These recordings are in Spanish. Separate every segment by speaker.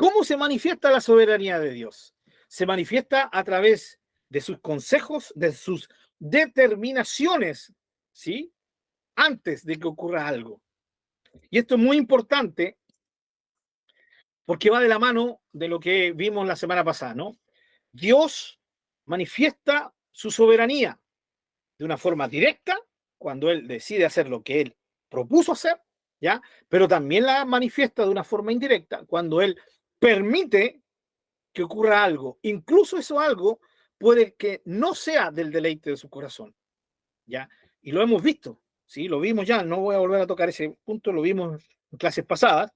Speaker 1: ¿Cómo se manifiesta la soberanía de Dios? Se manifiesta a través de sus consejos, de sus determinaciones, ¿sí? Antes de que ocurra algo. Y esto es muy importante porque va de la mano de lo que vimos la semana pasada, ¿no? Dios manifiesta su soberanía de una forma directa cuando Él decide hacer lo que Él propuso hacer, ¿ya? Pero también la manifiesta de una forma indirecta cuando Él permite que ocurra algo. Incluso eso algo puede que no sea del deleite de su corazón, ¿ya? Y lo hemos visto, ¿sí? Lo vimos ya, no voy a volver a tocar ese punto, lo vimos en clases pasadas,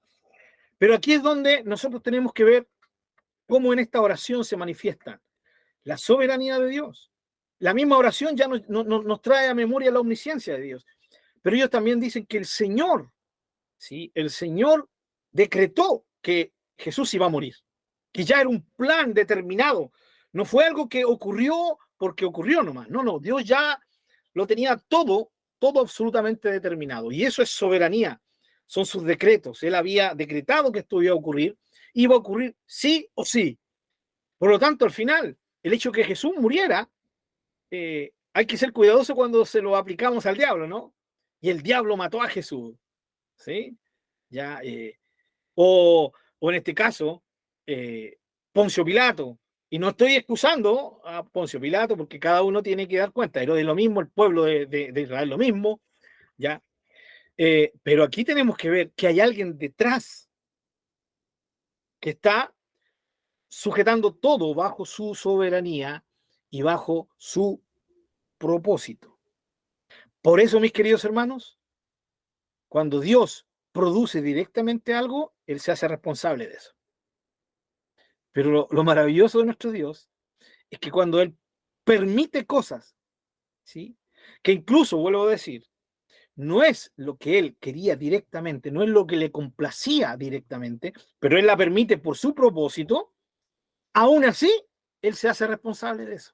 Speaker 1: pero aquí es donde nosotros tenemos que ver cómo en esta oración se manifiesta la soberanía de Dios. La misma oración ya nos trae a memoria la omnisciencia de Dios, pero ellos también dicen que el Señor, ¿sí? El Señor decretó que Jesús iba a morir, que ya era un plan determinado, no fue algo que ocurrió porque ocurrió nomás, no, Dios ya lo tenía todo absolutamente determinado, y eso es soberanía, son sus decretos. Él había decretado que esto iba a ocurrir sí o sí. Por lo tanto, al final, el hecho de que Jesús muriera, hay que ser cuidadoso cuando se lo aplicamos al diablo, ¿no? Y el diablo mató a Jesús, ¿sí? Ya, o en este caso, Poncio Pilato. Y no estoy excusando a Poncio Pilato porque cada uno tiene que dar cuenta. Pero de lo mismo, el pueblo de Israel lo mismo, ¿ya? Pero aquí tenemos que ver que hay alguien detrás que está sujetando todo bajo su soberanía y bajo su propósito. Por eso, mis queridos hermanos, cuando Dios produce directamente algo, Él se hace responsable de eso. Pero lo maravilloso de nuestro Dios es que cuando Él permite cosas, ¿sí? Que incluso, vuelvo a decir, no es lo que Él quería directamente, no es lo que le complacía directamente, pero Él la permite por su propósito, aún así, Él se hace responsable de eso.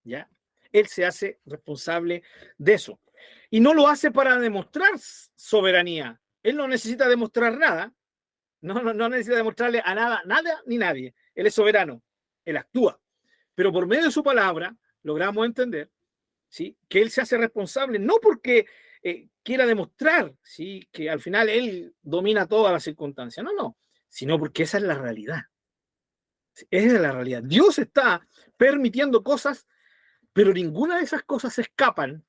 Speaker 1: ¿Ya? Él se hace responsable de eso. Y no lo hace para demostrar soberanía. Él no necesita demostrar nada. No necesita demostrarle a nada ni nadie. Él es soberano. Él actúa. Pero por medio de su palabra logramos entender, ¿sí? Que Él se hace responsable, no porque quiera demostrar, ¿sí? Que al final Él domina todas las circunstancias. No, sino porque esa es la realidad. Esa es la realidad. Dios está permitiendo cosas, pero ninguna de esas cosas se escapan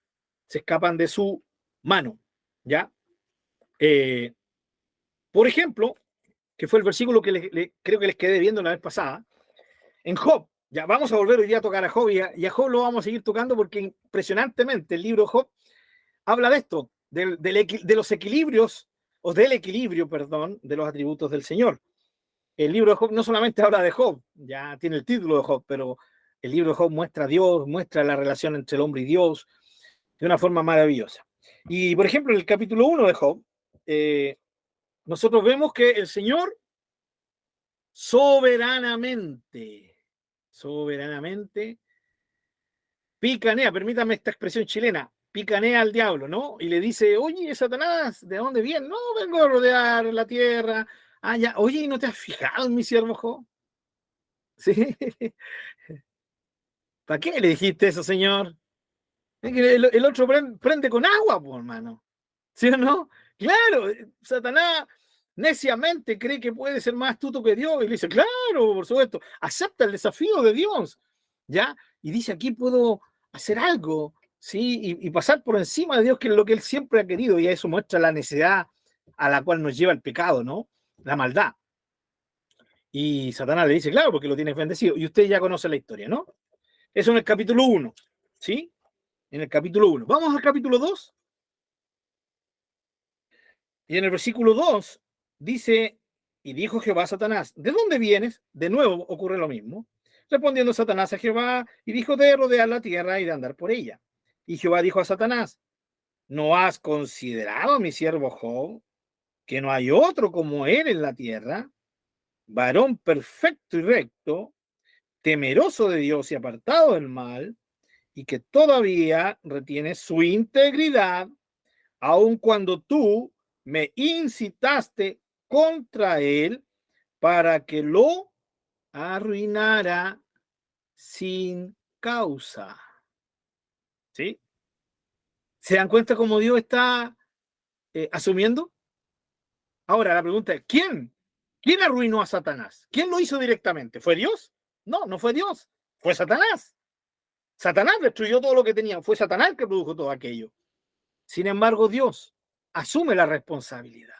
Speaker 1: de su mano, ¿ya? Por ejemplo, que fue el versículo que creo que les quedé viendo la vez pasada, en Job, ya vamos a volver hoy día a tocar a Job y a Job lo vamos a seguir tocando porque impresionantemente el libro de Job habla de esto, de los equilibrios, o del equilibrio, perdón, de los atributos del Señor. El libro de Job no solamente habla de Job, ya tiene el título de Job, pero el libro de Job muestra a Dios, muestra la relación entre el hombre y Dios de una forma maravillosa. Y, por ejemplo, en el capítulo 1 de Job, nosotros vemos que el Señor soberanamente, picanea, permítame esta expresión chilena, picanea al diablo, ¿no? Y le dice, oye, Satanás, ¿de dónde vienes? No, vengo a rodear la tierra. Ah, ya, oye, ¿no te has fijado en mi siervo Job? Sí. ¿Para qué le dijiste eso, señor? El otro prende con agua, pues, hermano. ¿Sí o no? Claro, Satanás neciamente cree que puede ser más astuto que Dios y le dice, claro, por supuesto, acepta el desafío de Dios, ¿ya? Y dice, aquí puedo hacer algo, ¿sí? Y pasar por encima de Dios, que es lo que él siempre ha querido, y eso muestra la necesidad a la cual nos lleva el pecado, ¿no? La maldad. Y Satanás le dice, claro, porque lo tienes bendecido. Y usted ya conoce la historia, ¿no? Eso en el capítulo 1, ¿sí? En el capítulo 1. Vamos al capítulo 2. Y en el versículo 2 dice, y dijo Jehová a Satanás, ¿de dónde vienes? De nuevo ocurre lo mismo. Respondiendo Satanás a Jehová, y dijo de rodear la tierra y de andar por ella. Y Jehová dijo a Satanás, ¿no has considerado a mi siervo Job, que no hay otro como él en la tierra, varón perfecto y recto, temeroso de Dios y apartado del mal, y que todavía retiene su integridad, aun cuando tú me incitaste contra él para que lo arruinara sin causa. ¿Sí? ¿Se dan cuenta cómo Dios está asumiendo? Ahora la pregunta es, ¿quién? ¿Quién arruinó a Satanás? ¿Quién lo hizo directamente? ¿Fue Dios? No, no fue Dios. Fue Satanás. Satanás destruyó todo lo que tenía. Fue Satanás el que produjo todo aquello. Sin embargo, Dios asume la responsabilidad.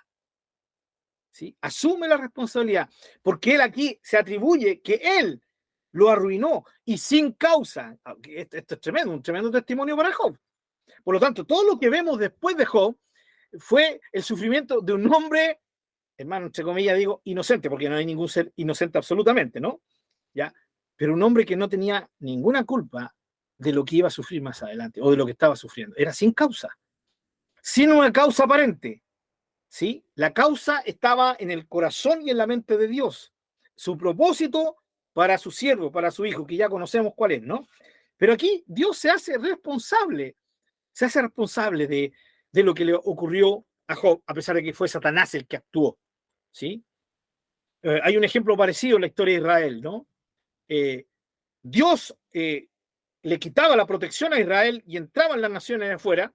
Speaker 1: ¿Sí? Asume la responsabilidad. Porque él aquí se atribuye que él lo arruinó y sin causa. Esto es tremendo, un tremendo testimonio para Job. Por lo tanto, todo lo que vemos después de Job fue el sufrimiento de un hombre, hermano, entre comillas digo, inocente, porque no hay ningún ser inocente absolutamente, ¿no? ¿Ya? Pero un hombre que no tenía ninguna culpa de lo que iba a sufrir más adelante, o de lo que estaba sufriendo. Era sin causa, sin una causa aparente, ¿sí? La causa estaba en el corazón y en la mente de Dios. Su propósito para su siervo, para su hijo, que ya conocemos cuál es, ¿no? Pero aquí Dios se hace responsable de lo que le ocurrió a Job, a pesar de que fue Satanás el que actuó, ¿sí? Hay un ejemplo parecido en la historia de Israel, ¿no? Dios le quitaba la protección a Israel y entraban las naciones de afuera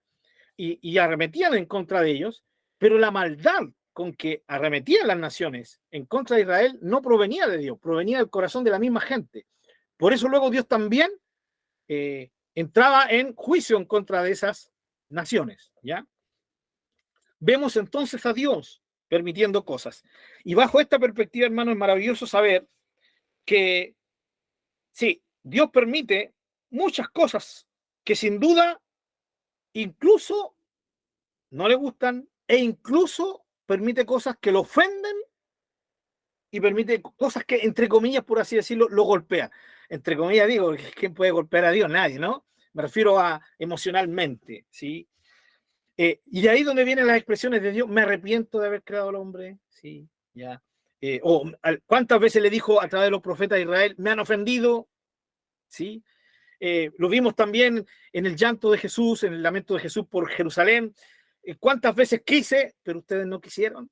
Speaker 1: y arremetían en contra de ellos, pero la maldad con que arremetían las naciones en contra de Israel no provenía de Dios, provenía del corazón de la misma gente. Por eso luego Dios también entraba en juicio en contra de esas naciones, ¿ya? Vemos entonces a Dios permitiendo cosas. Y bajo esta perspectiva, hermano, es maravilloso saber que sí, Dios permite muchas cosas que sin duda incluso no le gustan e incluso permite cosas que lo ofenden y permite cosas que, entre comillas, por así decirlo, lo golpean. Entre comillas digo, ¿quién puede golpear a Dios? Nadie, ¿no? Me refiero a emocionalmente, ¿sí? Y de ahí donde vienen las expresiones de Dios, me arrepiento de haber creado al hombre, sí, ya. ¿Cuántas veces le dijo a través de los profetas de Israel, me han ofendido? ¿Sí? Lo vimos también en el llanto de Jesús, en el lamento de Jesús por Jerusalén. ¿Cuántas veces quise, pero ustedes no quisieron?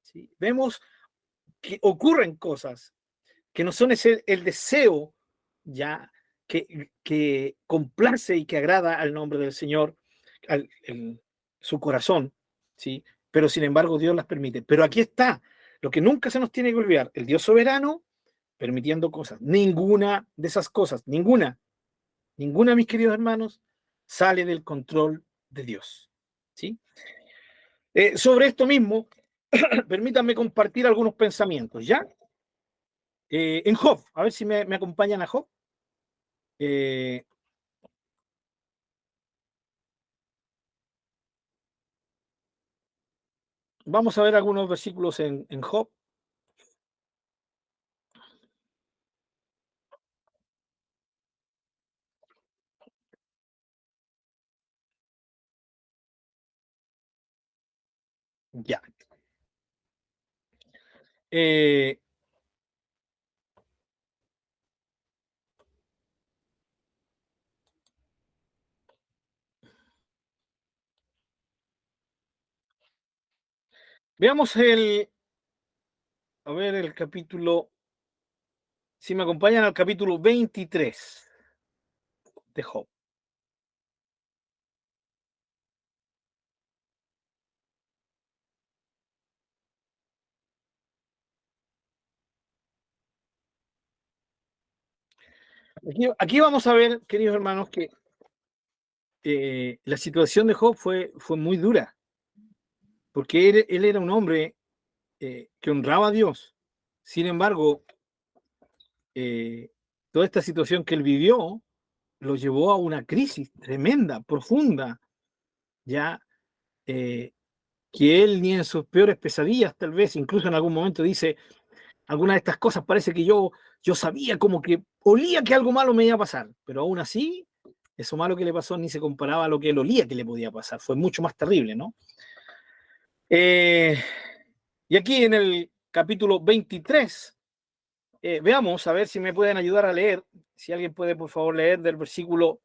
Speaker 1: ¿Sí? Vemos que ocurren cosas que no son el deseo ya que complace y que agrada al nombre del Señor, su corazón, ¿sí? Pero sin embargo Dios las permite. Pero aquí está, lo que nunca se nos tiene que olvidar, el Dios soberano permitiendo cosas. Ninguna de esas cosas, ninguna, mis queridos hermanos, sale del control de Dios, ¿sí? Sobre esto mismo, permítanme compartir algunos pensamientos, ¿ya? En Job, a ver si me acompañan a Job. Eh, Vamos a ver algunos versículos en Job. Ya. Eh, Veamos a ver, el capítulo, si me acompañan al capítulo 23 de Job. Aquí vamos a ver, queridos hermanos, que la situación de Job fue muy dura, porque él era un hombre que honraba a Dios. Sin embargo, eh, toda esta situación que él vivió lo llevó a una crisis tremenda, profunda, ya eh, que él ni en sus peores pesadillas, tal vez, incluso en algún momento dice, alguna de estas cosas parece que yo sabía como que olía que algo malo me iba a pasar, pero aún así, eso malo que le pasó ni se comparaba a lo que él olía que le podía pasar, fue mucho más terrible, ¿no? Eh, y aquí en el capítulo 23, veamos, a ver si me pueden ayudar a leer, si alguien puede por favor leer del versículo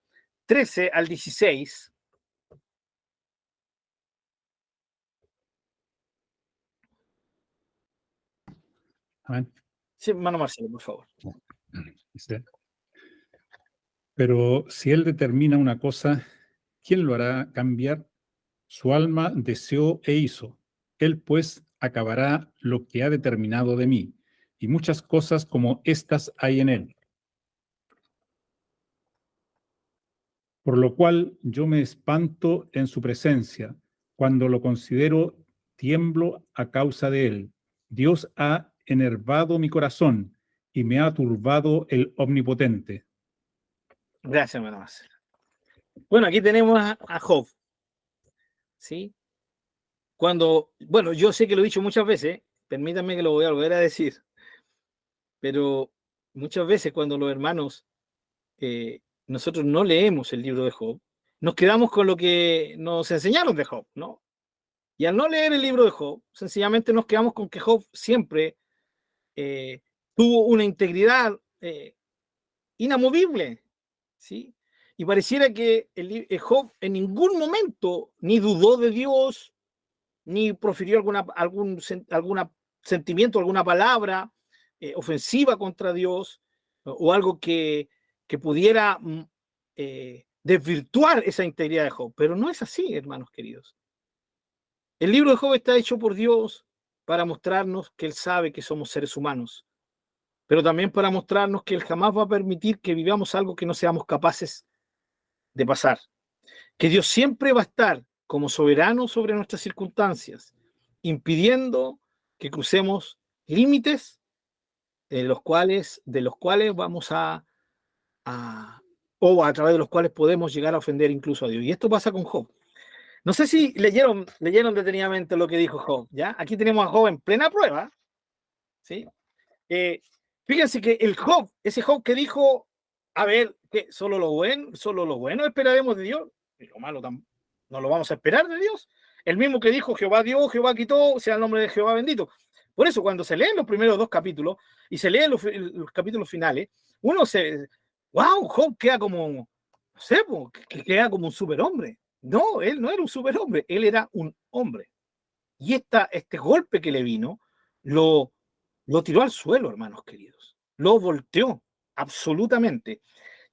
Speaker 1: 13 al 16.
Speaker 2: Amén.
Speaker 1: Sí, hermano Marcelo, por favor.
Speaker 2: Dice, pero si Él determina una cosa, ¿quién lo hará cambiar? Su alma deseó e hizo. Él pues acabará lo que ha determinado de mí, y muchas cosas como estas hay en Él. Por lo cual yo me espanto en su presencia. Cuando lo considero, tiemblo a causa de Él. Dios ha enervado mi corazón y me ha turbado el Omnipotente.
Speaker 1: Gracias, hermano Marcelo. Bueno, aquí tenemos a Job, ¿sí? Bueno, yo sé que lo he dicho muchas veces, permítanme que lo voy a volver a decir, pero muchas veces cuando los hermanos, nosotros no leemos el libro de Job, nos quedamos con lo que nos enseñaron de Job, ¿no? Y al no leer el libro de Job, sencillamente nos quedamos con que Job siempre tuvo una integridad inamovible, ¿sí? Y pareciera que Job en ningún momento ni dudó de Dios, ni profirió algún sentimiento, alguna palabra ofensiva contra Dios, o algo que pudiera desvirtuar esa integridad de Job. Pero no es así, hermanos queridos. El libro de Job está hecho por Dios para mostrarnos que Él sabe que somos seres humanos, pero también para mostrarnos que Él jamás va a permitir que vivamos algo que no seamos capaces de pasar. Que Dios siempre va a estar como soberano sobre nuestras circunstancias, impidiendo que crucemos límites de los cuales vamos o a través de los cuales podemos llegar a ofender incluso a Dios. Y esto pasa con Job. No sé si leyeron detenidamente lo que dijo Job, ¿ya? Aquí tenemos a Job en plena prueba, ¿sí? Fíjense que ese Job que dijo, a ver, que solo lo bueno esperaremos de Dios, y lo malo no lo vamos a esperar de Dios. El mismo que dijo, Jehová dio, Jehová quitó, sea el nombre de Jehová bendito. Por eso, cuando se leen los primeros 2 capítulos y se leen los capítulos finales, wow, Job queda como, no sé, queda como un superhombre. No, él no era un superhombre, él era un hombre. Y este golpe que le vino, lo tiró al suelo, hermanos queridos. Lo volteó, absolutamente.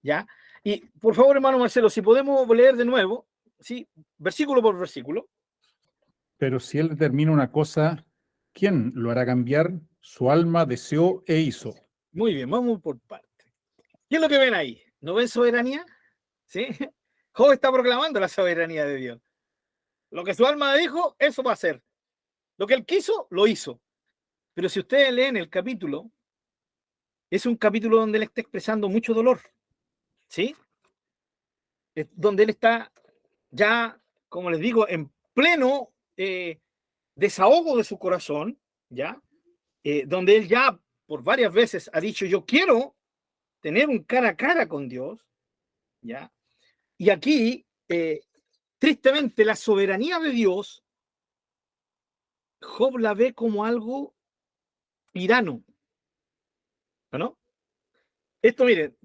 Speaker 1: ¿Ya? Y por favor, hermano Marcelo, si podemos leer de nuevo, ¿sí? Versículo por versículo.
Speaker 2: Pero si Él determina una cosa, ¿quién lo hará cambiar? Su alma deseó e hizo.
Speaker 1: Muy bien, vamos por partes. ¿Qué es lo que ven ahí? ¿No ven soberanía? ¿Sí? Job está proclamando la soberanía de Dios. Lo que su alma dijo, eso va a ser. Lo que él quiso, lo hizo. Pero si ustedes leen el capítulo, es un capítulo donde él está expresando mucho dolor. ¿Sí? Es donde él está ya, como les digo, en pleno desahogo de su corazón, ¿ya? Donde él ya por varias veces ha dicho, yo quiero tener un cara a cara con Dios, ¿ya? Y aquí, tristemente, la soberanía de Dios, Job la ve como algo tirano, ¿no? Esto, miren,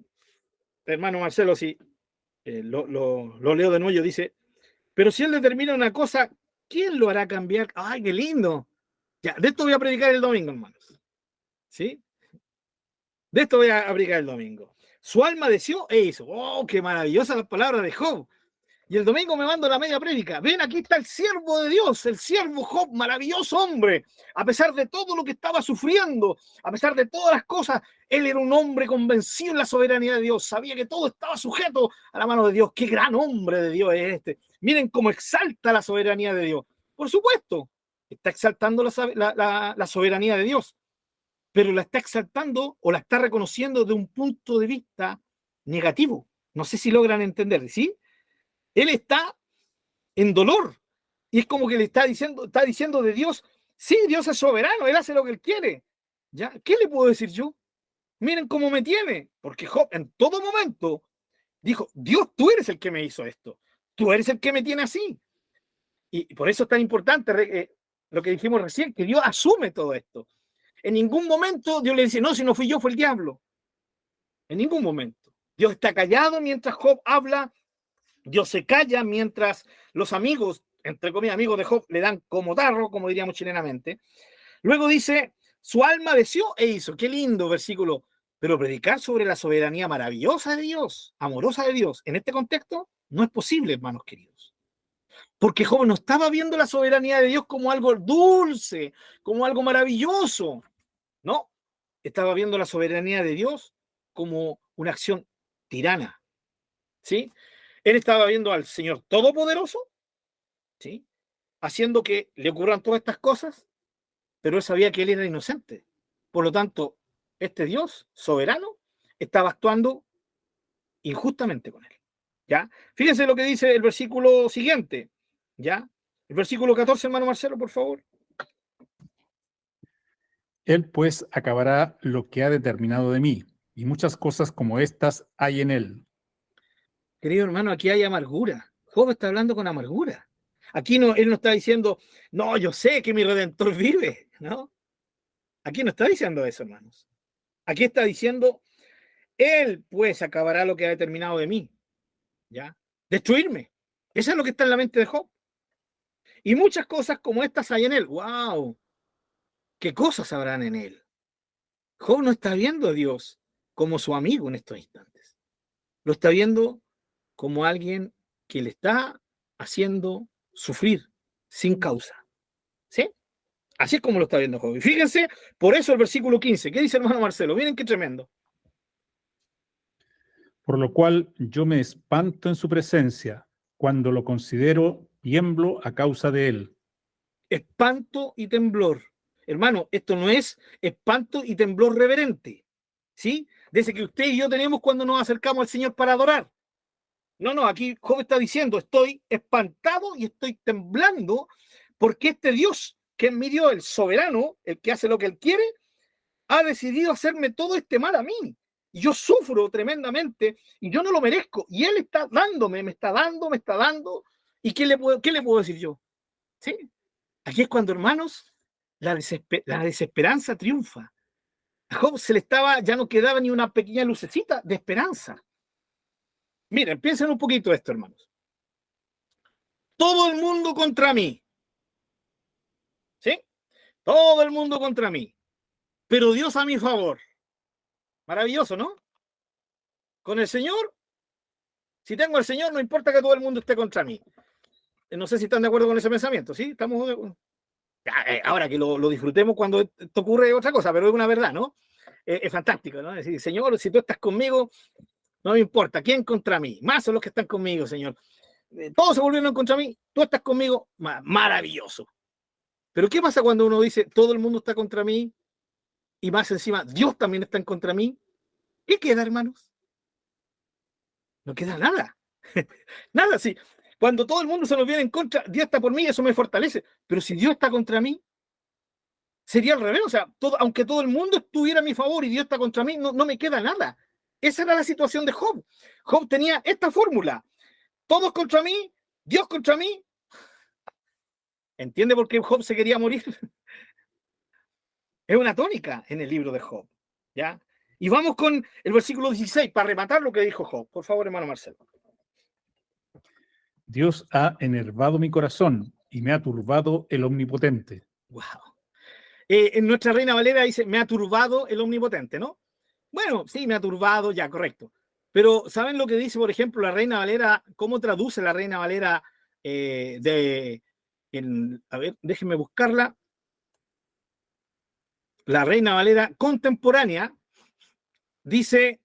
Speaker 1: hermano Marcelo, si lo leo de nuevo, dice, pero si él determina una cosa, ¿quién lo hará cambiar? ¡Ay, qué lindo! Ya, de esto voy a predicar el domingo, hermanos. ¿Sí? De esto voy a predicar el domingo. Su alma deseó e hizo. ¡Oh, qué maravillosas las palabras de Job! Y el domingo me mando la media prédica. Ven, aquí está el siervo de Dios, el siervo Job, maravilloso hombre. A pesar de todo lo que estaba sufriendo, a pesar de todas las cosas, él era un hombre convencido en la soberanía de Dios. Sabía que todo estaba sujeto a la mano de Dios. ¡Qué gran hombre de Dios es este! Miren cómo exalta la soberanía de Dios. Por supuesto, está exaltando la soberanía de Dios, pero la está exaltando o la está reconociendo de un punto de vista negativo. No sé si logran entender, ¿sí? Él está en dolor y es como que le está diciendo de Dios, sí, Dios es soberano, Él hace lo que Él quiere. ¿Ya? ¿Qué le puedo decir yo? Miren cómo me tiene, porque Job en todo momento dijo, Dios, tú eres el que me hizo esto, tú eres el que me tiene así. Y por eso es tan importante lo que dijimos recién, que Dios asume todo esto. En ningún momento Dios le dice, no, si no fui yo, fue el diablo. En ningún momento. Dios está callado mientras Job habla. Dios se calla mientras los amigos, entre comillas, amigos de Job, le dan como tarro, como diríamos chilenamente. Luego dice, Su alma deseó e hizo. Qué lindo versículo. Pero predicar sobre la soberanía maravillosa de Dios, amorosa de Dios, en este contexto, no es posible, hermanos queridos. Porque Job no estaba viendo la soberanía de Dios como algo dulce, como algo maravilloso. No, estaba viendo la soberanía de Dios como una acción tirana. ¿Sí? Él estaba viendo al Señor Todopoderoso, ¿sí? Haciendo que le ocurran todas estas cosas, pero él sabía que él era inocente. Por lo tanto, este Dios soberano estaba actuando injustamente con él. ¿Ya? Fíjense lo que dice el versículo siguiente. ¿Ya? El versículo 14, hermano Marcelo, por favor.
Speaker 2: Él pues acabará lo que ha determinado de mí, y muchas cosas como estas hay en él.
Speaker 1: Querido hermano, aquí hay amargura. Job está hablando con amargura. Aquí no, él no está diciendo, no, yo sé que mi Redentor vive, ¿no? Aquí no está diciendo eso, hermanos. Aquí está diciendo, él pues acabará lo que ha determinado de mí, ¿ya? Destruirme. Eso es lo que está en la mente de Job. Y muchas cosas como estas hay en él. ¡Wow! ¿Qué cosas habrán en él? Job no está viendo a Dios como su amigo en estos instantes. Lo está viendo como alguien que le está haciendo sufrir sin causa. ¿Sí? Así es como lo está viendo Job. Y fíjense, por eso el versículo 15. ¿Qué dice el hermano Marcelo? Miren qué tremendo.
Speaker 2: Por lo cual yo me espanto en su presencia. Cuando lo considero, tiemblo a causa de él.
Speaker 1: Espanto y temblor. Hermano, esto no es espanto y temblor reverente. ¿Sí? Desde que usted y yo tenemos cuando nos acercamos al Señor para adorar. No, aquí Job está diciendo, estoy espantado y estoy temblando porque este Dios, que es mi Dios, el soberano, el que hace lo que él quiere, ha decidido hacerme todo este mal a mí. Y yo sufro tremendamente y yo no lo merezco. Y él está dándome, me está dando. ¿Y qué le puedo decir yo? ¿Sí? Aquí es cuando, hermanos, la desesperanza triunfa. A Job ya no quedaba ni una pequeña lucecita de esperanza. Miren, piensen un poquito esto, hermanos. Todo el mundo contra mí. ¿Sí? Todo el mundo contra mí. Pero Dios a mi favor. Maravilloso, ¿no? Con el Señor, si tengo al Señor, no importa que todo el mundo esté contra mí. No sé si están de acuerdo con ese pensamiento, ¿sí? Estamos ahora que lo disfrutemos cuando esto ocurre otra cosa, pero es una verdad, ¿no? Es fantástico, ¿no? Es decir, Señor, si tú estás conmigo, no me importa, ¿quién contra mí? Más son los que están conmigo, Señor. Todos se volvieron contra mí, tú estás conmigo, maravilloso. Pero ¿qué pasa cuando uno dice, todo el mundo está contra mí y más encima, Dios también está en contra mí? ¿Qué queda, hermanos? No queda nada. Nada, sí. Cuando todo el mundo se nos viene en contra, Dios está por mí, eso me fortalece. Pero si Dios está contra mí, sería al revés. O sea, aunque todo el mundo estuviera a mi favor y Dios está contra mí, no me queda nada. Esa era la situación de Job. Job tenía esta fórmula. Todos contra mí, Dios contra mí. ¿Entiende por qué Job se quería morir? Es una tónica en el libro de Job. ¿Ya? Y vamos con el versículo 16 para rematar lo que dijo Job. Por favor, hermano Marcelo.
Speaker 2: Dios ha enervado mi corazón y me ha turbado el Omnipotente.
Speaker 1: Wow. En nuestra Reina Valera dice, me ha turbado el Omnipotente, ¿no? Bueno, sí, me ha turbado, ya, correcto. Pero, ¿saben lo que dice, por ejemplo, la Reina Valera? ¿Cómo traduce la Reina Valera a ver, déjenme buscarla. La Reina Valera contemporánea dice,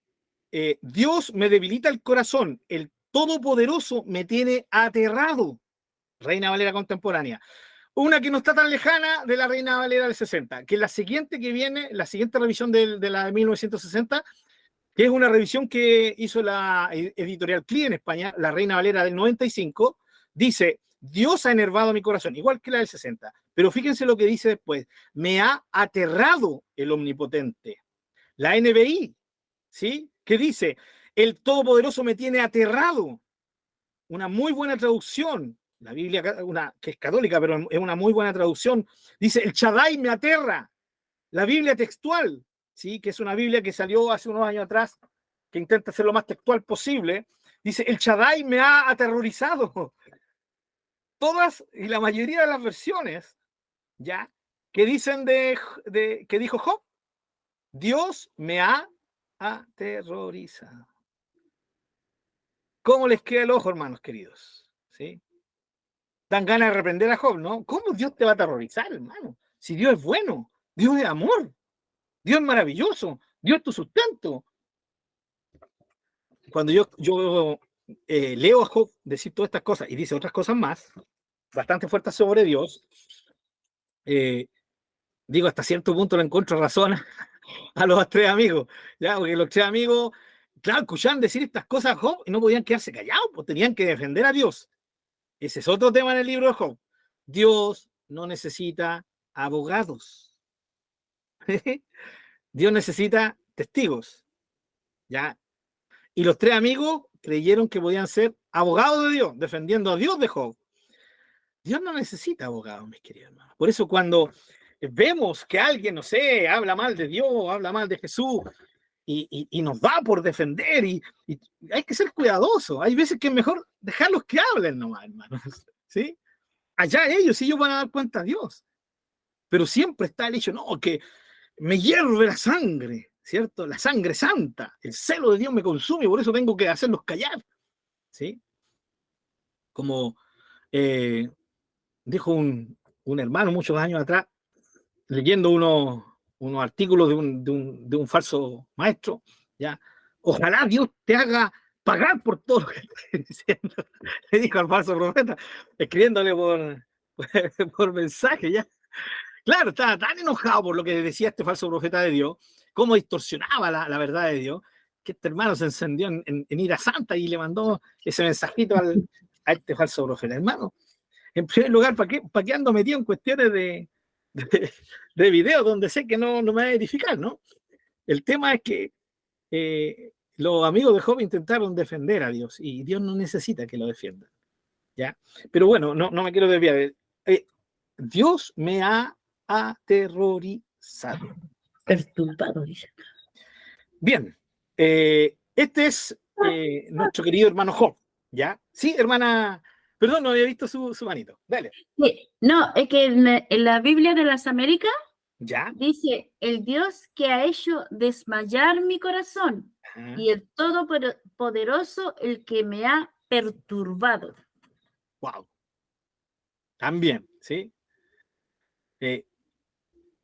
Speaker 1: Dios me debilita el corazón, el Todopoderoso me tiene aterrado. Reina Valera contemporánea. Una que no está tan lejana de la Reina Valera del 60, que la siguiente que viene, la siguiente revisión de la de 1960, que es una revisión que hizo la editorial CLI en España, la Reina Valera del 95, dice, Dios ha enervado mi corazón, igual que la del 60. Pero fíjense lo que dice después, me ha aterrado el Omnipotente. La NBI, ¿sí? Que dice, el Todopoderoso me tiene aterrado. Una muy buena traducción. La Biblia, que es católica, pero es una muy buena traducción. Dice, el Shaddai me aterra. La Biblia textual, ¿sí? Que es una Biblia que salió hace unos años atrás, que intenta ser lo más textual posible. Dice, el Shaddai me ha aterrorizado. Todas y la mayoría de las versiones, ¿ya? ¿Qué dicen qué dijo Job? Dios me ha aterrorizado. ¿Cómo les queda el ojo, hermanos queridos? ¿Sí? Dan ganas de reprender a Job, ¿no? ¿Cómo Dios te va a aterrorizar, hermano? Si Dios es bueno, Dios es amor, Dios es maravilloso, Dios es tu sustento. Cuando yo leo a Job decir todas estas cosas y dice otras cosas más, bastante fuertes sobre Dios, digo, hasta cierto punto le encuentro razón a los tres amigos, ¿ya? Porque los tres amigos, claro, escuchaban decir estas cosas a Job y no podían quedarse callados, pues tenían que defender a Dios. Ese es otro tema en el libro de Job. Dios no necesita abogados. Dios necesita testigos, ¿ya? Y los tres amigos creyeron que podían ser abogados de Dios, defendiendo a Dios de Job. Dios no necesita abogados, mis queridos hermanos. Por eso cuando vemos que alguien, no sé, habla mal de Dios, habla mal de Jesús, y nos va por defender, y hay que ser cuidadosos. Hay veces que es mejor dejarlos que hablen nomás, hermanos. ¿Sí? Allá ellos van a dar cuenta a Dios. Pero siempre está el hecho, no, que me hierve la sangre, ¿cierto? La sangre santa, el celo de Dios me consume y por eso tengo que hacerlos callar, ¿sí? Como dijo un hermano muchos años atrás, leyendo unos artículos de un falso maestro, ¿ya? Ojalá Dios te haga pagar por todo lo que estoy diciendo, le dijo al falso profeta, escribiéndole por mensaje, ¿ya? Claro, estaba tan enojado por lo que decía este falso profeta de Dios, cómo distorsionaba la verdad de Dios, que este hermano se encendió en ira santa y le mandó ese mensajito a este falso profeta. Hermano, en primer lugar, ¿para qué ando metido en cuestiones de video donde sé que no me va a edificar, ¿no? El tema es que los amigos de Job intentaron defender a Dios y Dios no necesita que lo defiendan, ¿ya? Pero bueno, no me quiero desviar. Dios me ha aterrorizado.
Speaker 3: Perturbado, dice.
Speaker 1: Bien, este es nuestro querido hermano Job, ¿ya? Sí, hermana, perdón, no había visto su manito. Dale.
Speaker 3: Sí, no, es que en la Biblia de las Américas
Speaker 1: ¿Ya?
Speaker 3: dice, el Dios que ha hecho desmayar mi corazón
Speaker 1: Ajá.
Speaker 3: y el Todopoderoso el que me ha perturbado.
Speaker 1: Wow. También, ¿sí?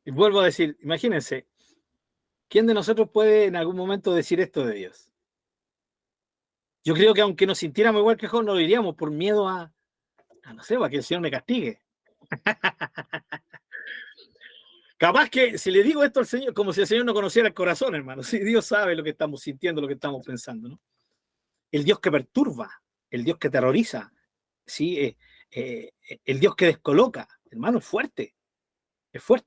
Speaker 1: Y vuelvo a decir, imagínense, ¿quién de nosotros puede en algún momento decir esto de Dios? Yo creo que aunque nos sintiéramos igual que Job, no lo diríamos por miedo a no sé, a que el Señor me castigue. Capaz que si le digo esto al Señor, como si el Señor no conociera el corazón, hermano. Si Dios sabe lo que estamos sintiendo, lo que estamos pensando, ¿no? El Dios que perturba, el Dios que terroriza, ¿sí? El Dios que descoloca, hermano, es fuerte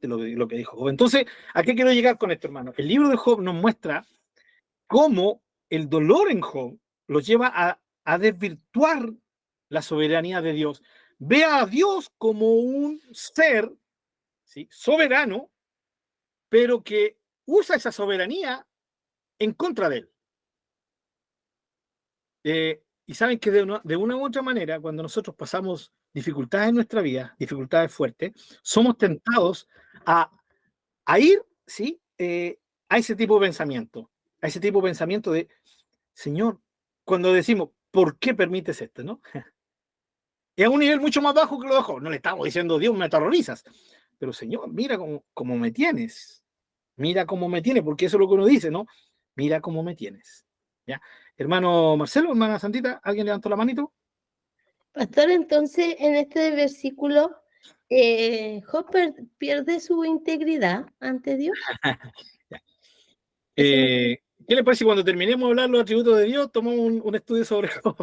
Speaker 1: lo que dijo Job. Entonces, ¿a qué quiero llegar con esto, hermano? El libro de Job nos muestra cómo el dolor en Job lo lleva a desvirtuar la soberanía de Dios. Ve a Dios como un ser, ¿sí?, soberano, pero que usa esa soberanía en contra de él. Y saben que de una u otra manera, cuando nosotros pasamos dificultades en nuestra vida, dificultades fuertes, somos tentados a ir, ¿sí?, a ese tipo de pensamiento, de, Señor, cuando decimos, ¿por qué permites esto, no? Es a un nivel mucho más bajo que lo dejó. No le estamos diciendo, Dios, me aterrorizas. Pero, Señor, mira cómo me tienes. Mira cómo me tienes, porque eso es lo que uno dice, ¿no? Mira cómo me tienes. ¿Ya? Hermano Marcelo, hermana Santita, ¿alguien levantó la manito?
Speaker 4: Pastor, entonces en este versículo, Job pierde su integridad ante Dios.
Speaker 1: ¿Qué le parece si cuando terminemos de hablar los atributos de Dios, tomamos un estudio sobre Job?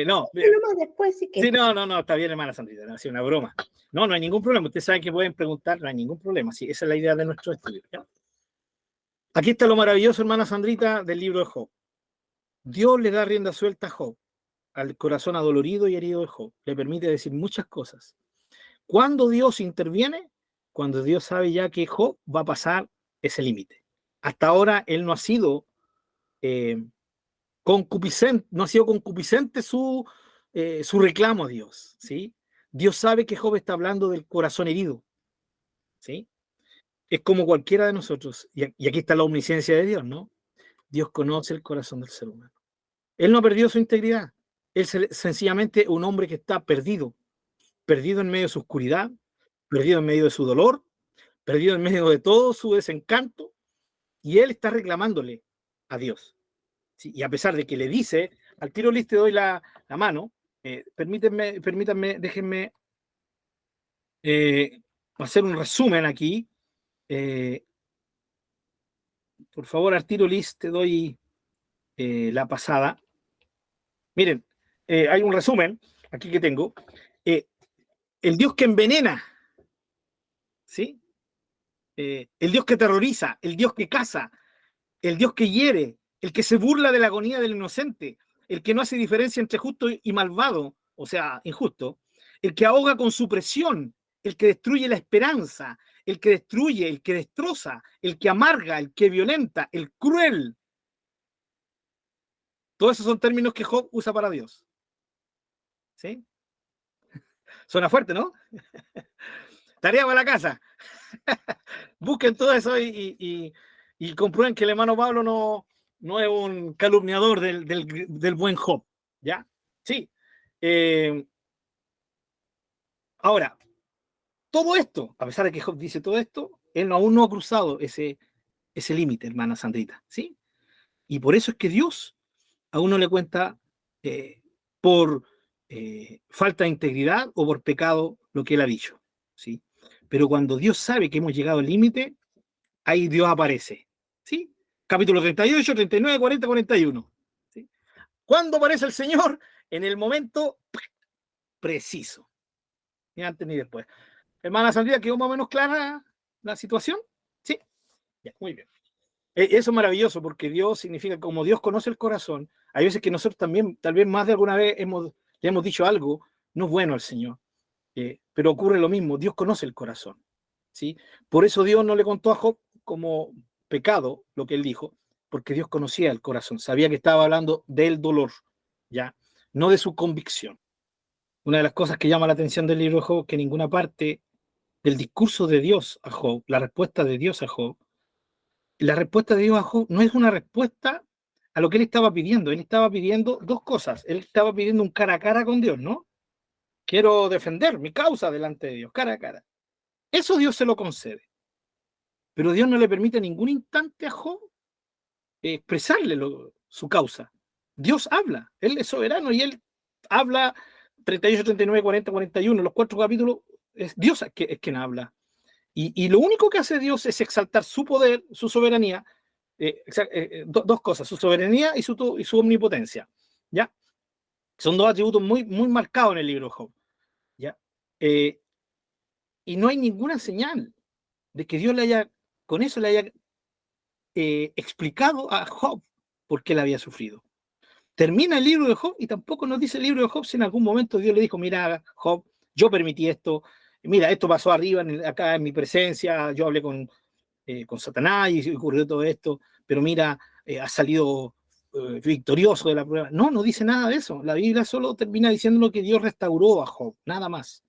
Speaker 1: No.
Speaker 4: Más después sí que.
Speaker 1: Sí, no, está bien, hermana Santita, no, ha sido una broma. No hay ningún problema. Ustedes saben que pueden preguntar, no hay ningún problema. Sí, esa es la idea de nuestro estudio, ¿ya? Aquí está lo maravilloso, hermana Sandrita, del libro de Job. Dios le da rienda suelta a Job, al corazón adolorido y herido de Job. Le permite decir muchas cosas. ¿Cuándo Dios interviene? Cuando Dios sabe ya que Job va a pasar ese límite. Hasta ahora él no ha sido concupiscente, no ha sido concupiscente su reclamo a Dios, ¿sí? Dios sabe que Job está hablando del corazón herido, ¿sí? Es como cualquiera de nosotros, y aquí está la omnisciencia de Dios, ¿no? Dios conoce el corazón del ser humano. Él no perdió su integridad. Él sencillamente es un hombre que está perdido en medio de su oscuridad, perdido en medio de su dolor, perdido en medio de todo su desencanto, y él está reclamándole a Dios. ¿Sí? Y a pesar de que le dice, al tiro listo te doy la mano, permítanme, déjenme hacer un resumen aquí. Por favor, al tiro listo te doy la pasada. Miren, hay un resumen aquí que tengo. El Dios que envenena, ¿sí? El Dios que terroriza, el Dios que caza, el Dios que hiere, el que se burla de la agonía del inocente, el que no hace diferencia entre justo y malvado, o sea, injusto, el que ahoga con su presión, el que destruye la esperanza, el que destruye, el que destroza, el que amarga, el que violenta, el cruel. Todos esos son términos que Job usa para Dios. ¿Sí? Suena fuerte, ¿no? Tarea para la casa. Busquen todo eso y comprueben que el hermano Pablo no es un calumniador del buen Job. ¿Ya? Sí. Ahora, todo esto, a pesar de que Job dice todo esto, él aún no ha cruzado ese límite, hermana Sandrita. ¿Sí? Y por eso es que Dios aún no le cuenta por falta de integridad o por pecado lo que él ha dicho. ¿Sí? Pero cuando Dios sabe que hemos llegado al límite, ahí Dios aparece. ¿Sí? Capítulo 38, 39, 40, 41. ¿Sí? ¿Cuándo aparece el Señor? En el momento preciso. Ni antes ni después. Hermana Sandra, ¿quedó más o menos clara la situación? Sí. Ya, muy bien. Eso es maravilloso porque Dios significa, como Dios conoce el corazón, hay veces que nosotros también, tal vez más de alguna vez le hemos dicho algo no es bueno al Señor. Pero ocurre lo mismo, Dios conoce el corazón. ¿Sí? Por eso Dios no le contó a Job como pecado lo que él dijo, porque Dios conocía el corazón, sabía que estaba hablando del dolor, ¿ya? No de su convicción. Una de las cosas que llama la atención del libro de Job es que ninguna parte del discurso de Dios a Job, la respuesta de Dios a Job, la respuesta de Dios a Job no es una respuesta a lo que él estaba pidiendo. Él estaba pidiendo dos cosas. Él estaba pidiendo un cara a cara con Dios, ¿no? Quiero defender mi causa delante de Dios, cara a cara. Eso Dios se lo concede. Pero Dios no le permite en ningún instante a Job expresarle su causa. Dios habla, Él es soberano y Él habla 38, 39, 40, 41, los 4 capítulos, es Dios es quien habla. Y lo único que hace Dios es exaltar su poder, su soberanía, dos cosas, su soberanía y su omnipotencia. ¿Ya? Son dos atributos muy, muy marcados en el libro de Job. ¿Ya? Y no hay ninguna señal de que Dios con eso le haya explicado a Job por qué él había sufrido. Termina el libro de Job y tampoco nos dice el libro de Job si en algún momento Dios le dijo, mira, Job, yo permití esto, mira, esto pasó arriba, acá en mi presencia, yo hablé con Satanás y ocurrió todo esto, pero mira, has salido victorioso de la prueba. No dice nada de eso. La Biblia solo termina diciendo lo que Dios restauró a Job, nada más.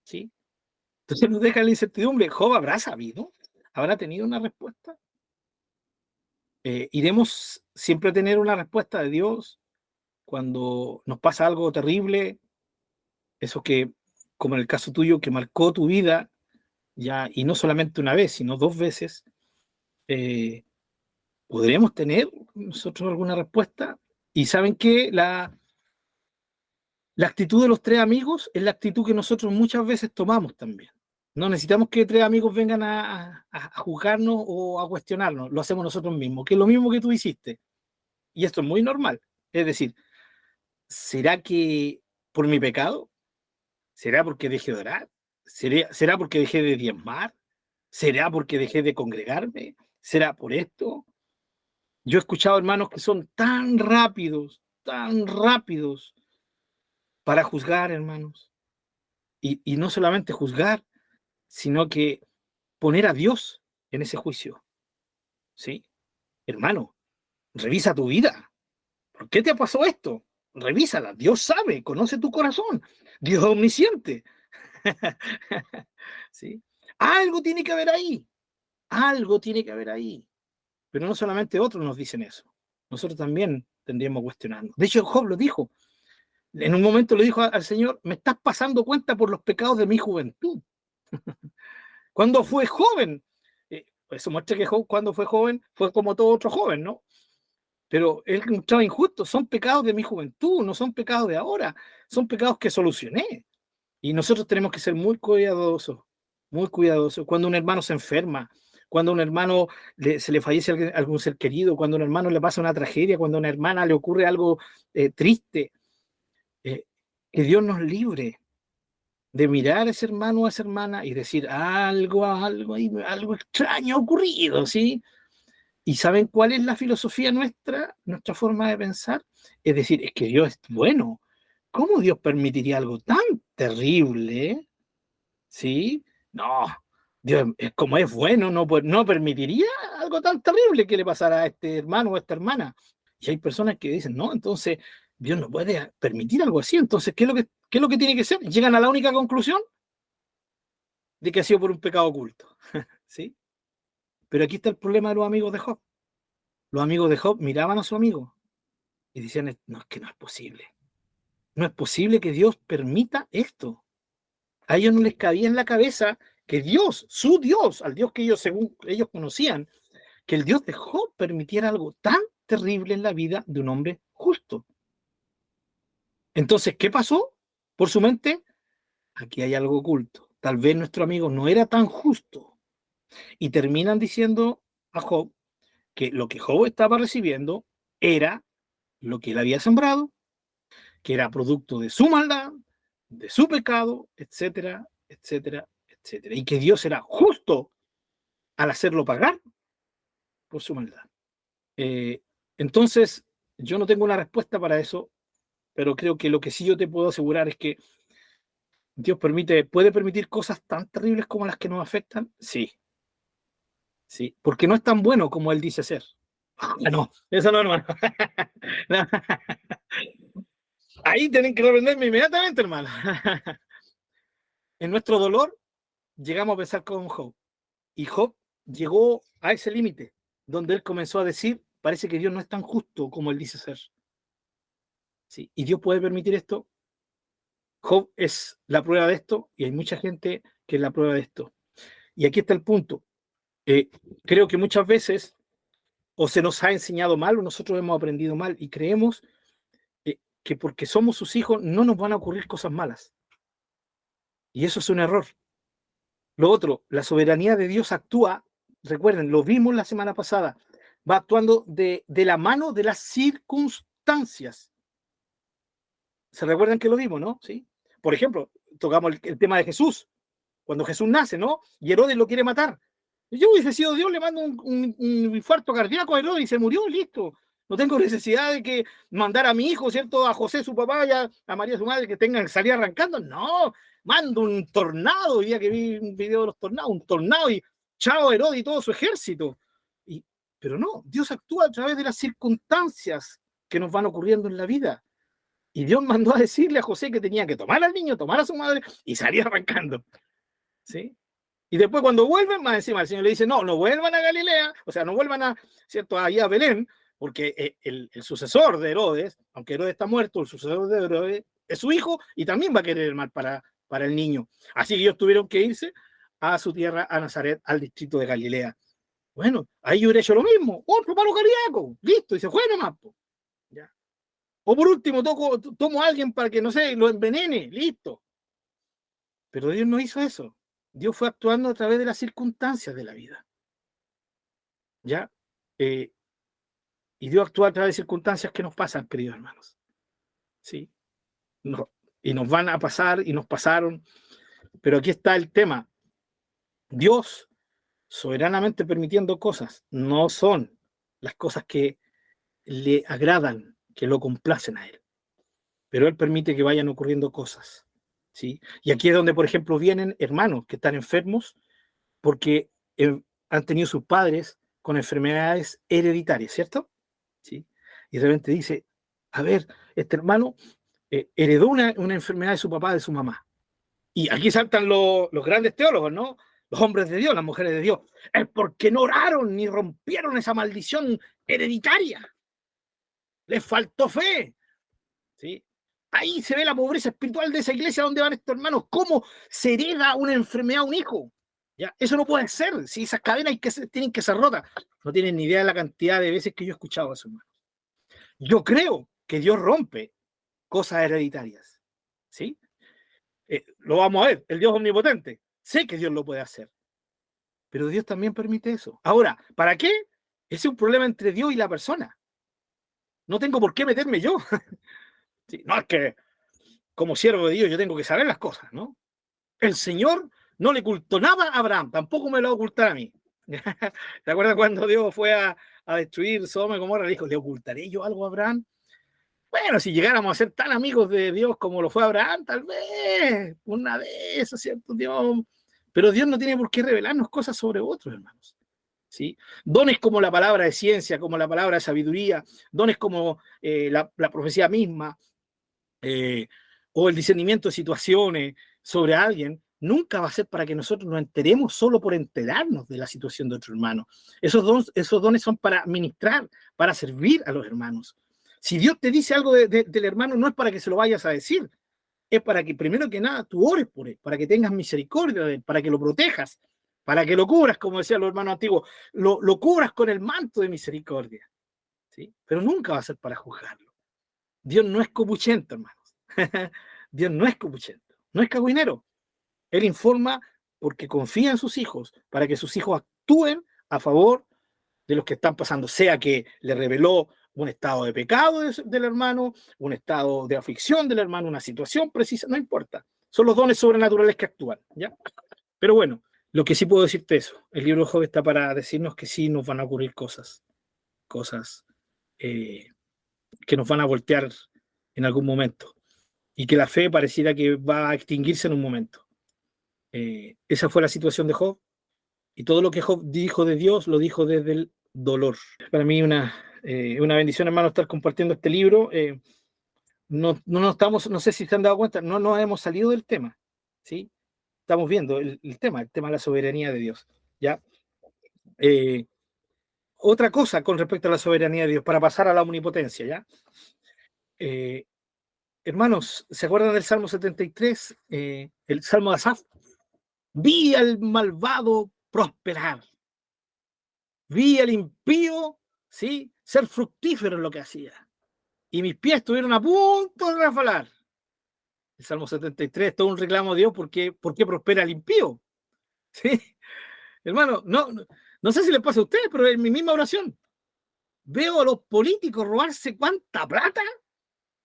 Speaker 1: ¿Sí? Entonces nos deja la incertidumbre. ¿Job habrá sabido? ¿Habrá tenido una respuesta? ¿Iremos siempre a tener una respuesta de Dios cuando nos pasa algo terrible? Eso que, como en el caso tuyo, que marcó tu vida, ya, y no solamente una vez, sino 2 veces, ¿podremos tener nosotros alguna respuesta? Y ¿saben qué? La actitud de los 3 amigos es la actitud que nosotros muchas veces tomamos también. No necesitamos que 3 amigos vengan a juzgarnos o a cuestionarnos, lo hacemos nosotros mismos, que es lo mismo que tú hiciste. Y esto es muy normal. Es decir, ¿será que por mi pecado? ¿Será porque dejé de orar? ¿Será porque dejé de diezmar? ¿Será porque dejé de congregarme? ¿Será por esto? Yo he escuchado hermanos que son tan rápidos para juzgar, hermanos. Y no solamente juzgar, sino que poner a Dios en ese juicio. ¿Sí? Hermano, revisa tu vida. ¿Por qué te pasó esto? Revísala. Dios sabe, conoce tu corazón. Dios es omnisciente. ¿Sí? Algo tiene que haber ahí. Algo tiene que haber ahí. Pero no solamente otros nos dicen eso. Nosotros también tendríamos que cuestionarnos. De hecho, Job lo dijo. En un momento le dijo al Señor, me estás pasando cuenta por los pecados de mi juventud. Cuando fue joven, eso muestra que Job, cuando fue joven, fue como todo otro joven, ¿no? Pero él encontraba injusto, son pecados de mi juventud, no son pecados de ahora, son pecados que solucioné. Y nosotros tenemos que ser muy cuidadosos, muy cuidadosos. Cuando un hermano se enferma, cuando a un hermano se le fallece algún ser querido, cuando a un hermano le pasa una tragedia, cuando a una hermana le ocurre algo triste, que Dios nos libre de mirar a ese hermano o a esa hermana y decir algo extraño ha ocurrido, ¿sí? ¿Y saben cuál es la filosofía nuestra forma de pensar? Es decir, es que Dios es bueno. ¿Cómo Dios permitiría algo tan terrible? ¿Sí? No, Dios, como es bueno, no permitiría algo tan terrible que le pasara a este hermano o a esta hermana. Y hay personas que dicen, no, entonces Dios no puede permitir algo así. Entonces, ¿qué es lo que tiene que ser? Llegan a la única conclusión de que ha sido por un pecado oculto. ¿Sí? Pero aquí está el problema de los amigos de Job. Los amigos de Job miraban a su amigo y decían, no, es que no es posible. No es posible que Dios permita esto. A ellos no les cabía en la cabeza que Dios, su Dios, al Dios que ellos, según ellos conocían, que el Dios de Job permitiera algo tan terrible en la vida de un hombre justo. Entonces, ¿qué pasó por su mente? Aquí hay algo oculto. Tal vez nuestro amigo no era tan justo. Y terminan diciendo a Job que lo que Job estaba recibiendo era lo que él había sembrado, que era producto de su maldad, de su pecado, etcétera, etcétera, etcétera. Y que Dios era justo al hacerlo pagar por su maldad. Entonces, yo no tengo una respuesta para eso, pero creo que lo que sí yo te puedo asegurar es que Dios puede permitir cosas tan terribles como las que nos afectan. Sí, sí, porque no es tan bueno como Él dice ser. No, eso no, hermano. No. Ahí tienen que reprenderme inmediatamente, hermano. En nuestro dolor llegamos a pensar con Job. Y Job llegó a ese límite donde él comenzó a decir, parece que Dios no es tan justo como él dice ser. Sí, y Dios puede permitir esto. Job es la prueba de esto y hay mucha gente que es la prueba de esto. Y aquí está el punto. Creo que muchas veces o se nos ha enseñado mal o nosotros hemos aprendido mal y creemos que porque somos sus hijos no nos van a ocurrir cosas malas. Y eso es un error. Lo otro, la soberanía de Dios actúa, recuerden, lo vimos la semana pasada, va actuando de la mano de las circunstancias. ¿Se recuerdan que lo vimos, no? ¿Sí? Por ejemplo, tocamos el tema de Jesús, cuando Jesús nace, ¿no? Y Herodes lo quiere matar. Yo hubiese sido Dios, le mando un infarto cardíaco a Herodes y se murió, listo. No tengo necesidad de que mandar a mi hijo, ¿cierto? A José, su papá, y a María, su madre, que tengan que salir arrancando. No, mando un tornado, el día que vi un video de los tornados, un tornado y chao Herodes y todo su ejército. Pero no, Dios actúa a través de las circunstancias que nos van ocurriendo en la vida. Y Dios mandó a decirle a José que tenía que tomar al niño, tomar a su madre y salir arrancando. ¿Sí? Y después cuando vuelven, más encima el Señor le dice, no vuelvan a Galilea, o sea, no vuelvan a, ¿cierto?, ahí a Belén, porque el sucesor de Herodes, aunque Herodes está muerto, el sucesor de Herodes es su hijo y también va a querer el mal para el niño. Así que ellos tuvieron que irse a su tierra, a Nazaret, al distrito de Galilea. Bueno, ahí yo hubiera hecho lo mismo, otro palo cardíaco, listo, y se fue nomás. ¿Ya? O por último, tomo a alguien para que, no sé, lo envenene, listo. Pero Dios no hizo eso. Dios fue actuando a través de las circunstancias de la vida. ¿Ya? Y Dios actúa a través de circunstancias que nos pasan, queridos hermanos. ¿Sí? Y nos van a pasar y nos pasaron. Pero aquí está el tema. Dios, soberanamente permitiendo cosas, no son las cosas que le agradan, que lo complacen a Él. Pero Él permite que vayan ocurriendo cosas. ¿Sí? Y aquí es donde, por ejemplo, vienen hermanos que están enfermos porque han tenido sus padres con enfermedades hereditarias, ¿cierto? ¿Sí? Y de repente dice, a ver, este hermano heredó una enfermedad de su papá, de su mamá. Y aquí saltan los grandes teólogos, ¿no? Los hombres de Dios, las mujeres de Dios. Es porque no oraron ni rompieron esa maldición hereditaria. Les faltó fe. ¿Sí? Ahí se ve la pobreza espiritual de esa iglesia donde van estos hermanos. ¿Cómo se hereda una enfermedad a un hijo? ¿Ya? Eso no puede ser. Si esas cadenas tienen que ser rotas. No tienen ni idea de la cantidad de veces que yo he escuchado a esos hermanos. Yo creo que Dios rompe cosas hereditarias. ¿Sí? Lo vamos a ver. El Dios omnipotente. Sé que Dios lo puede hacer. Pero Dios también permite eso. Ahora, ¿para qué? Ese es un problema entre Dios y la persona. No tengo por qué meterme yo. Sí, no es que como siervo de Dios yo tengo que saber las cosas, ¿no? El Señor no le ocultó nada a Abraham, tampoco me lo va a ocultar a mí. ¿Te acuerdas cuando Dios fue a destruir Sodoma y Gomorra? Le dijo, ¿le ocultaré yo algo a Abraham? Bueno, si llegáramos a ser tan amigos de Dios como lo fue Abraham, tal vez, una vez, ¿cierto? Dios. Pero Dios no tiene por qué revelarnos cosas sobre otros, hermanos. ¿Sí? Dones como la palabra de ciencia, como la palabra de sabiduría, dones como la profecía misma, o el discernimiento de situaciones sobre alguien, nunca va a ser para que nosotros nos enteremos solo por enterarnos de la situación de otro hermano. Esos dones son para ministrar, para servir a los hermanos. Si Dios te dice algo del hermano, no es para que se lo vayas a decir, es para que primero que nada tú ores por él, para que tengas misericordia de él, para que lo protejas, para que lo cubras, como decían los hermanos antiguos, lo cubras con el manto de misericordia. ¿Sí? Pero nunca va a ser para juzgarlo. Dios no es copuchento, hermanos. Dios no es copuchento, no es cagüinero. Él informa porque confía en sus hijos, para que sus hijos actúen a favor de los que están pasando, sea que le reveló un estado de pecado del hermano, un estado de aflicción del hermano, una situación precisa, no importa. Son los dones sobrenaturales que actúan, ¿ya? Pero bueno, lo que sí puedo decirte eso, el libro de Job está para decirnos que sí nos van a ocurrir cosas que nos van a voltear en algún momento y que la fe pareciera que va a extinguirse en un momento. Esa fue la situación de Job y todo lo que Job dijo de Dios lo dijo desde el dolor. Para mí una bendición, hermano, estar compartiendo este libro. No sé si se han dado cuenta, no nos hemos salido del tema, ¿sí? Estamos viendo el tema de la soberanía de Dios, ¿ya? Otra cosa con respecto a la soberanía de Dios, para pasar a la omnipotencia, ¿ya? Hermanos, ¿se acuerdan del Salmo 73? El Salmo de Asaf. Vi al malvado prosperar. Vi al impío, ¿sí?, ser fructífero en lo que hacía. Y mis pies estuvieron a punto de resbalar. El Salmo 73 es todo un reclamo a Dios ¿por qué prospera el impío? ¿Sí? Hermano, no sé si les pasa a ustedes, pero en mi misma oración veo a los políticos robarse cuánta plata,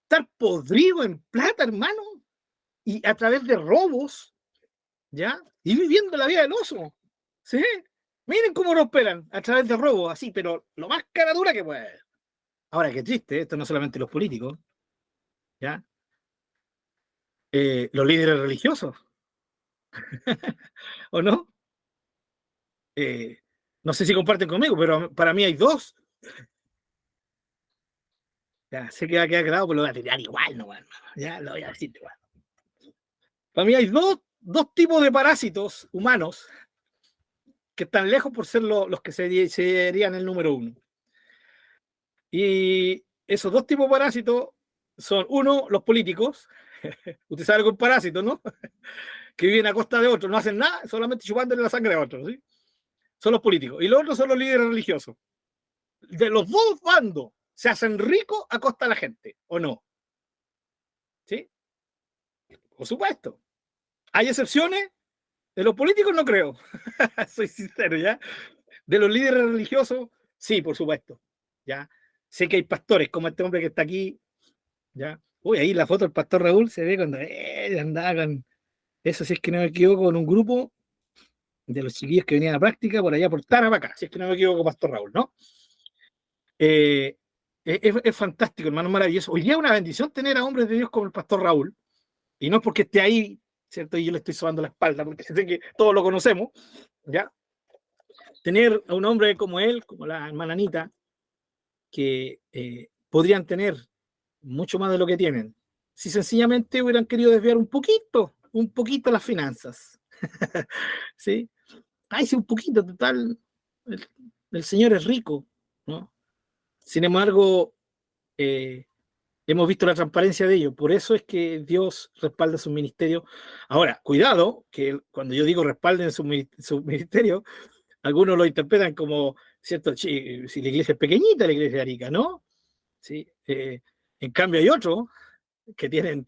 Speaker 1: estar podrido en plata, hermano, y a través de robos, ¿ya? Y viviendo la vida del oso, ¿sí? Miren cómo prosperan a través de robos, así, pero lo más cara dura que puede. Ahora, qué triste, esto no solamente los políticos, ¿ya? Los líderes religiosos, ¿o no? No sé si comparten conmigo, pero para mí hay dos. Ya, sé que va a quedar grabado, pero lo voy a tirar igual, no, hermano. Ya, lo voy a decir igual. Para mí hay dos tipos de parásitos humanos que están lejos por ser los que serían el número uno. Y esos dos tipos de parásitos son, uno, los políticos. Usted sabe que es un parásito, ¿no? Que viven a costa de otros, no hacen nada, solamente chupándole la sangre a otros, ¿sí? Son los políticos. Y los otros son los líderes religiosos. De los dos bandos se hacen ricos a costa de la gente, ¿o no? ¿Sí? Por supuesto. ¿Hay excepciones? De los políticos no creo. Soy sincero, ¿ya? De los líderes religiosos, sí, por supuesto. ¿Ya? Sé que hay pastores, como este hombre que está aquí, ¿ya? Uy, ahí la foto del pastor Raúl se ve cuando andaba con, eso si es que no me equivoco, con un grupo de los chiquillos que venían a práctica por allá por Tarapacá, si es que no me equivoco, pastor Raúl, ¿no? Es fantástico, hermano, maravilloso. Hoy día es una bendición tener a hombres de Dios como el pastor Raúl, y no es porque esté ahí, ¿cierto? Y yo le estoy sobando la espalda, porque sé que todos lo conocemos, ¿ya? Tener a un hombre como él, como la hermana Anita, que podrían tener mucho más de lo que tienen, si sencillamente hubieran querido desviar un poquito un poquito las finanzas. ¿Sí? Ay, sí, un poquito, total. El Señor es rico, ¿no? Sin embargo, hemos visto la transparencia de ellos. Por eso es que Dios respalda su ministerio. Ahora, cuidado, que cuando yo digo respalden su ministerio, algunos lo interpretan como, ¿cierto? Si la iglesia es pequeñita, la iglesia de Arica, ¿no? ¿Sí? En cambio hay otros que tienen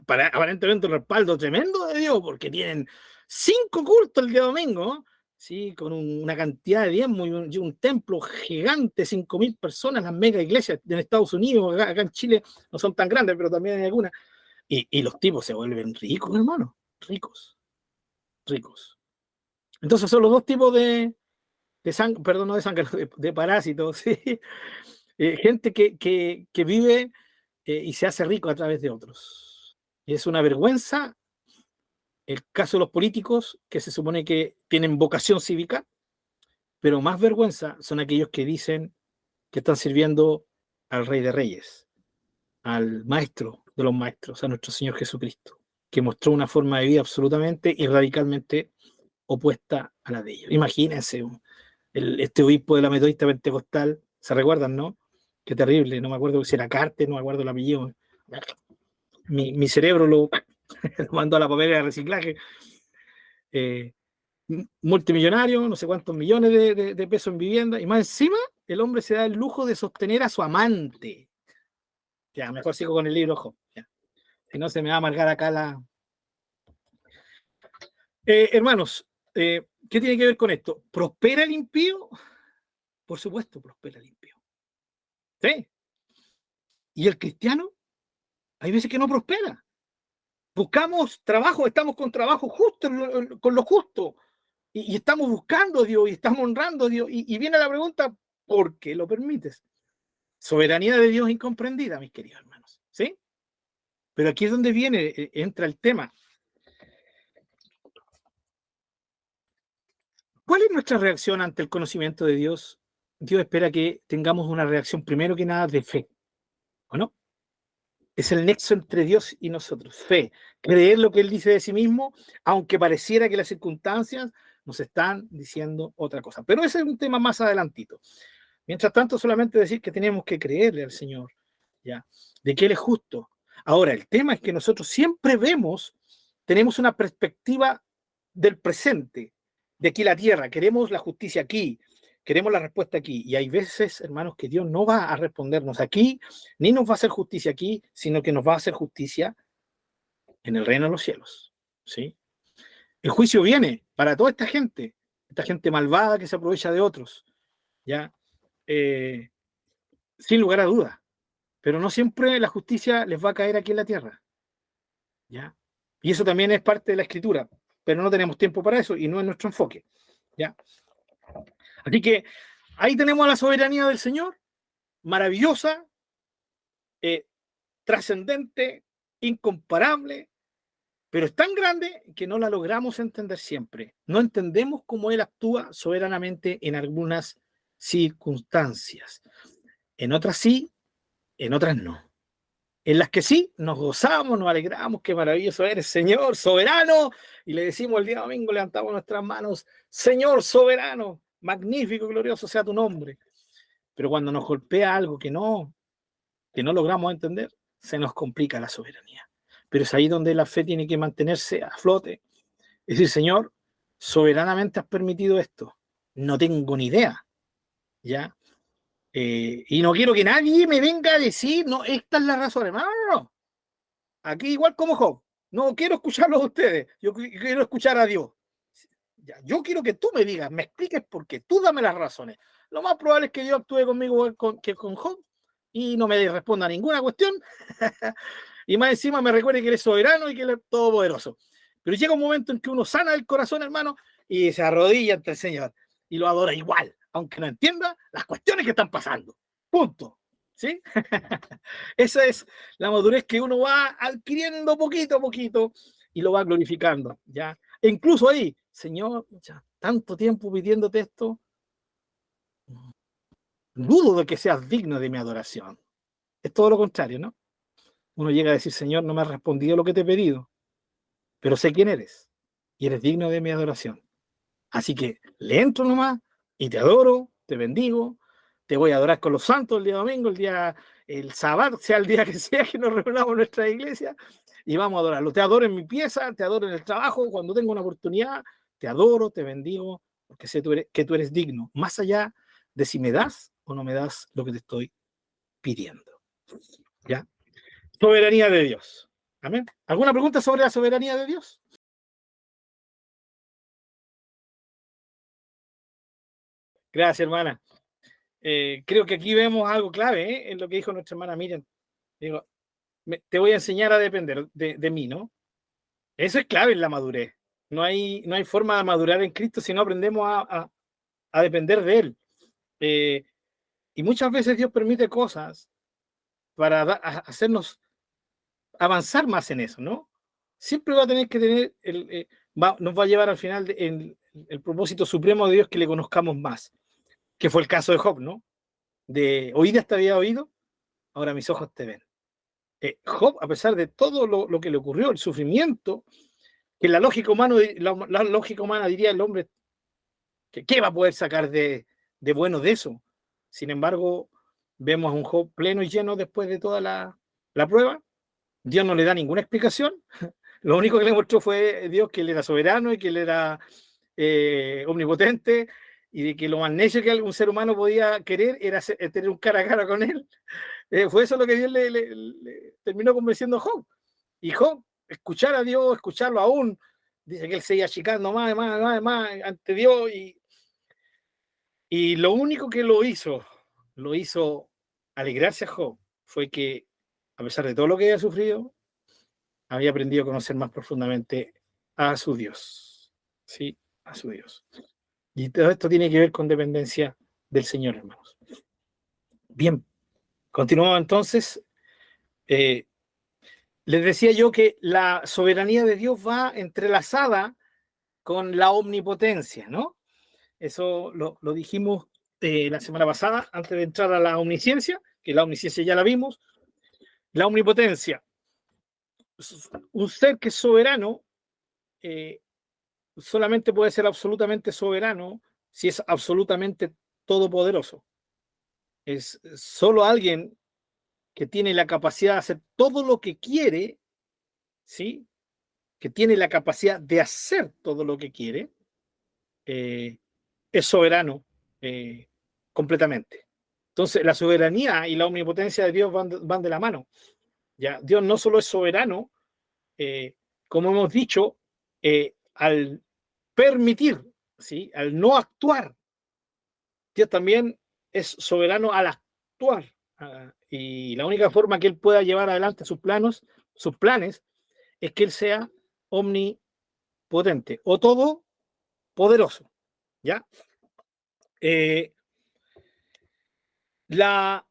Speaker 1: aparentemente un respaldo tremendo de Dios, porque tienen 5 cultos el día domingo, ¿sí? Con una cantidad de diezmos y un templo gigante, 5.000 personas, las mega iglesias en Estados Unidos, acá en Chile no son tan grandes, pero también hay algunas. Y los tipos se vuelven ricos, hermano, ricos. Entonces son los dos tipos de sangre, perdón, no de sangre, de parásitos, ¿sí? Gente que vive y se hace rico a través de otros. Y es una vergüenza el caso de los políticos, que se supone que tienen vocación cívica, pero más vergüenza son aquellos que dicen que están sirviendo al Rey de Reyes, al Maestro de los Maestros, a nuestro Señor Jesucristo, que mostró una forma de vida absolutamente y radicalmente opuesta a la de ellos. Imagínense, este obispo de la Metodista Pentecostal, ¿se recuerdan, no? Qué terrible, no me acuerdo si era Carter, no me acuerdo el apellido. Mi cerebro lo mandó a la papelera de reciclaje. Multimillonario, no sé cuántos millones de pesos en vivienda, y más encima el hombre se da el lujo de sostener a su amante. Ya, mejor sigo con el libro, ojo. Si no, se me va a amargar acá la... hermanos, ¿qué tiene que ver con esto? ¿Prospera el impío? Por supuesto, prospera el impío. ¿Sí? ¿Y el cristiano? Hay veces que no prospera. Buscamos trabajo, estamos con trabajo justo, con lo justo. Y estamos buscando a Dios y estamos honrando a Dios. Y viene la pregunta, ¿por qué lo permites? Soberanía de Dios incomprendida, mis queridos hermanos. ¿Sí? Pero aquí es donde entra el tema. ¿Cuál es nuestra reacción ante el conocimiento de Dios? Dios espera que tengamos una reacción primero que nada de fe, ¿o no? Es el nexo entre Dios y nosotros. Fe, creer lo que Él dice de sí mismo, aunque pareciera que las circunstancias nos están diciendo otra cosa. Pero ese es un tema más adelantito. Mientras tanto, solamente decir que tenemos que creerle al Señor, ¿ya? De que Él es justo. Ahora, el tema es que nosotros siempre tenemos una perspectiva del presente, de aquí la tierra, queremos la justicia aquí, queremos la respuesta aquí. Y hay veces, hermanos, que Dios no va a respondernos aquí, ni nos va a hacer justicia aquí, sino que nos va a hacer justicia en el reino de los cielos. ¿Sí? El juicio viene para toda esta gente malvada que se aprovecha de otros, ¿ya? Sin lugar a dudas. Pero no siempre la justicia les va a caer aquí en la tierra, ¿ya? Y eso también es parte de la Escritura, pero no tenemos tiempo para eso y no es nuestro enfoque, ¿ya? Así que ahí tenemos a la soberanía del Señor, maravillosa, trascendente, incomparable, pero es tan grande que no la logramos entender siempre. No entendemos cómo Él actúa soberanamente en algunas circunstancias. En otras sí, en otras no. En las que sí, nos gozamos, nos alegramos, qué maravilloso eres, Señor soberano, y le decimos el día domingo, levantamos nuestras manos, Señor soberano, magnífico, glorioso sea tu nombre. Pero cuando nos golpea algo que no logramos entender, se nos complica la soberanía. Pero es ahí donde la fe tiene que mantenerse a flote. Es decir, Señor, soberanamente has permitido esto. No tengo ni idea, ¿ya? Y no quiero que nadie me venga a decir, no, esta es la razón. No. Aquí igual como Job. No quiero escucharlos a ustedes. Yo quiero escuchar a Dios. Ya, yo quiero que tú me digas, me expliques por qué. Tú dame las razones. Lo más probable es que Dios actúe conmigo que con Job y no me responda a ninguna cuestión. Y más encima me recuerde que Él es soberano y que Él es todopoderoso. Pero llega un momento en que uno sana el corazón, hermano, y se arrodilla ante el Señor y lo adora igual, aunque no entienda las cuestiones que están pasando. Punto. ¿Sí? Esa es la madurez que uno va adquiriendo poquito a poquito y lo va glorificando, ¿ya? E incluso ahí, Señor, ya, tanto tiempo pidiéndote esto, dudo de que seas digno de mi adoración. Es todo lo contrario, ¿no? Uno llega a decir, Señor, no me has respondido lo que te he pedido. pero sé quién eres y eres digno de mi adoración. Así que le entro nomás y te adoro, te bendigo, te voy a adorar con los santos el día domingo, el sábado, sea el día que sea que nos reunamos en nuestra iglesia, y vamos a adorarlo. Te adoro en mi pieza, te adoro en el trabajo, cuando tengo una oportunidad, te adoro, te bendigo, porque sé que tú eres digno, más allá de si me das o no me das lo que te estoy pidiendo. ¿Ya? Soberanía de Dios. Amén. ¿Alguna pregunta sobre la soberanía de Dios? Gracias, hermana. Creo que aquí vemos algo clave, en lo que dijo nuestra hermana Miriam. Digo, te voy a enseñar a depender de mí, ¿no? Eso es clave en la madurez. No hay forma de madurar en Cristo si no aprendemos a depender de Él. Y muchas veces Dios permite cosas para hacernos avanzar más en eso, ¿no? Siempre va a tener que tener, nos va a llevar al final el propósito supremo de Dios, que le conozcamos más, que fue el caso de Job, ¿no? De oídas te había oído, ahora mis ojos te ven. Job, a pesar de todo lo que le ocurrió, el sufrimiento, que la lógica humana diría el hombre, que ¿qué va a poder sacar de bueno de eso? Sin embargo, vemos a un Job pleno y lleno después de toda la prueba. Dios no le da ninguna explicación. Lo único que le mostró fue Dios que él era soberano y que él era omnipotente, y de que lo más necio que algún ser humano podía querer era tener un cara a cara con él. Fue eso lo que Dios le terminó convenciendo a Job. Y Job, escuchar a Dios, escucharlo aún, dice que él seguía achicando más ante Dios, y lo único que lo hizo alegrarse a Job, fue que, a pesar de todo lo que había sufrido, había aprendido a conocer más profundamente a su Dios. Sí, a su Dios. Y todo esto tiene que ver con dependencia del Señor, hermanos. Bien, continuamos entonces. Les decía yo que la soberanía de Dios va entrelazada con la omnipotencia, ¿no? Eso lo dijimos la semana pasada, antes de entrar a la omnisciencia, que la omnisciencia ya la vimos. La omnipotencia. Un ser que es soberano solamente puede ser absolutamente soberano si es absolutamente todopoderoso. Es solo alguien que tiene la capacidad de hacer todo lo que quiere, ¿sí? Que tiene la capacidad de hacer todo lo que quiere, es soberano completamente. Entonces, la soberanía y la omnipotencia de Dios van de la mano. ¿Ya? Dios no solo es soberano, como hemos dicho, al permitir, ¿sí? Al no actuar, Dios también es soberano al actuar. Y la única forma que Él pueda llevar adelante sus planes, es que Él sea omnipotente o todopoderoso. ¿Ya? La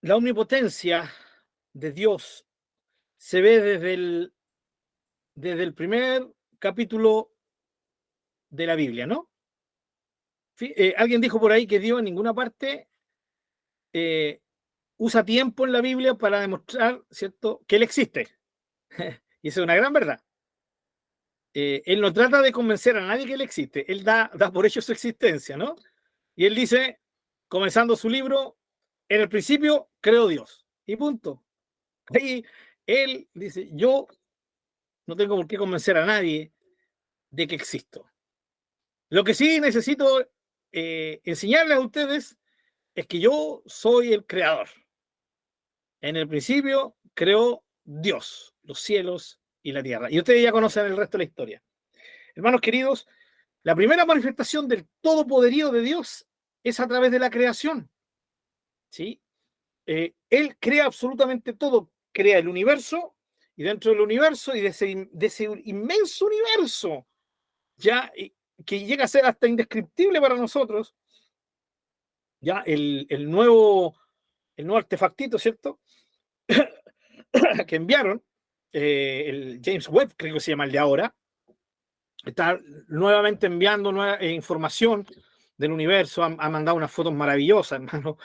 Speaker 1: omnipotencia de Dios se ve desde el primer capítulo de la Biblia, ¿no? Alguien dijo por ahí que Dios en ninguna parte usa tiempo en la Biblia para demostrar, ¿cierto?, que Él existe. Y esa es una gran verdad. Él no trata de convencer a nadie que Él existe. Él da por hecho su existencia, ¿no? Y Él dice, comenzando su libro, en el principio creó Dios. Y punto. Ahí Él dice, yo no tengo por qué convencer a nadie de que existo. Lo que sí necesito enseñarles a ustedes es que yo soy el creador. En el principio creó Dios, los cielos y la tierra. Y ustedes ya conocen el resto de la historia. Hermanos queridos, la primera manifestación del todopoderío de Dios es a través de la creación. ¿Sí? Él crea absolutamente todo. Crea el universo, y dentro del universo y de ese inmenso universo, ya que llega a ser hasta indescriptible para nosotros, ya el nuevo artefactito, ¿cierto? Que enviaron, el James Webb, creo que se llama el de ahora, está nuevamente enviando nueva información del universo. Ha mandado unas fotos maravillosas, hermano.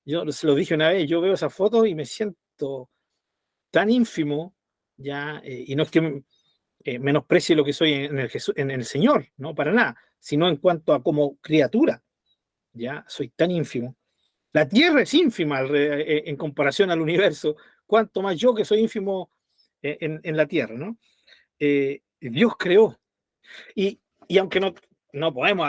Speaker 1: Yo se lo dije una vez, yo veo esas fotos y me siento tan ínfimo ya, y no es que menosprecie lo que soy en el Señor, no, para nada, sino en cuanto a como criatura, ya, soy tan ínfimo. La tierra es ínfima en comparación al universo, cuanto más yo que soy ínfimo en la tierra, ¿no? Dios creó. Y aunque no podemos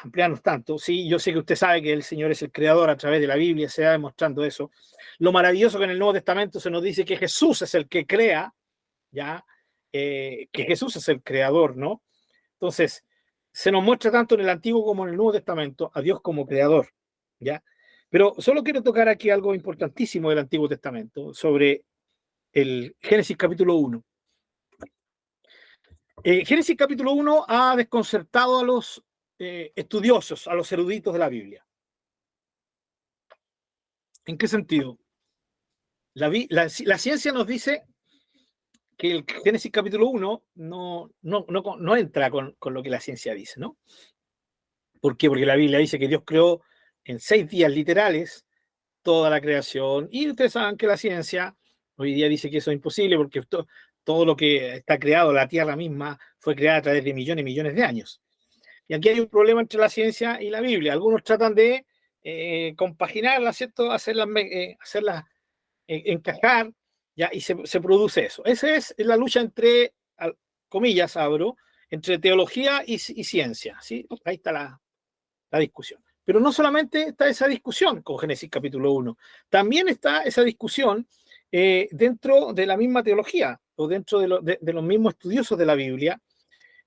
Speaker 1: ampliarnos tanto, sí, yo sé que usted sabe que el Señor es el creador a través de la Biblia, se va demostrando eso. Lo maravilloso que en el Nuevo Testamento se nos dice que Jesús es el que crea, ¿ya? Que Jesús es el creador, ¿no? Entonces, se nos muestra tanto en el Antiguo como en el Nuevo Testamento a Dios como creador, ¿ya? Pero solo quiero tocar aquí algo importantísimo del Antiguo Testamento, sobre el Génesis capítulo 1. Génesis capítulo 1 ha desconcertado a los estudiosos, a los eruditos de la Biblia. ¿En qué sentido? La ciencia nos dice que el Génesis capítulo 1 no entra con lo que la ciencia dice, ¿no? ¿Por qué? Porque la Biblia dice que Dios creó en 6 días literales toda la creación, y ustedes saben que la ciencia hoy día dice que eso es imposible porque todo lo que está creado, la Tierra misma, fue creada a través de millones y millones de años. Y aquí hay un problema entre la ciencia y la Biblia. Algunos tratan de compaginarla, ¿cierto? Hacerlas encajar, ¿ya? Y se produce eso. Esa es la lucha entre, comillas, abro, entre teología y ciencia, ¿sí? Ahí está la discusión. Pero no solamente está esa discusión con Génesis capítulo 1, también está esa discusión dentro de la misma teología o dentro de los mismos estudiosos de la Biblia,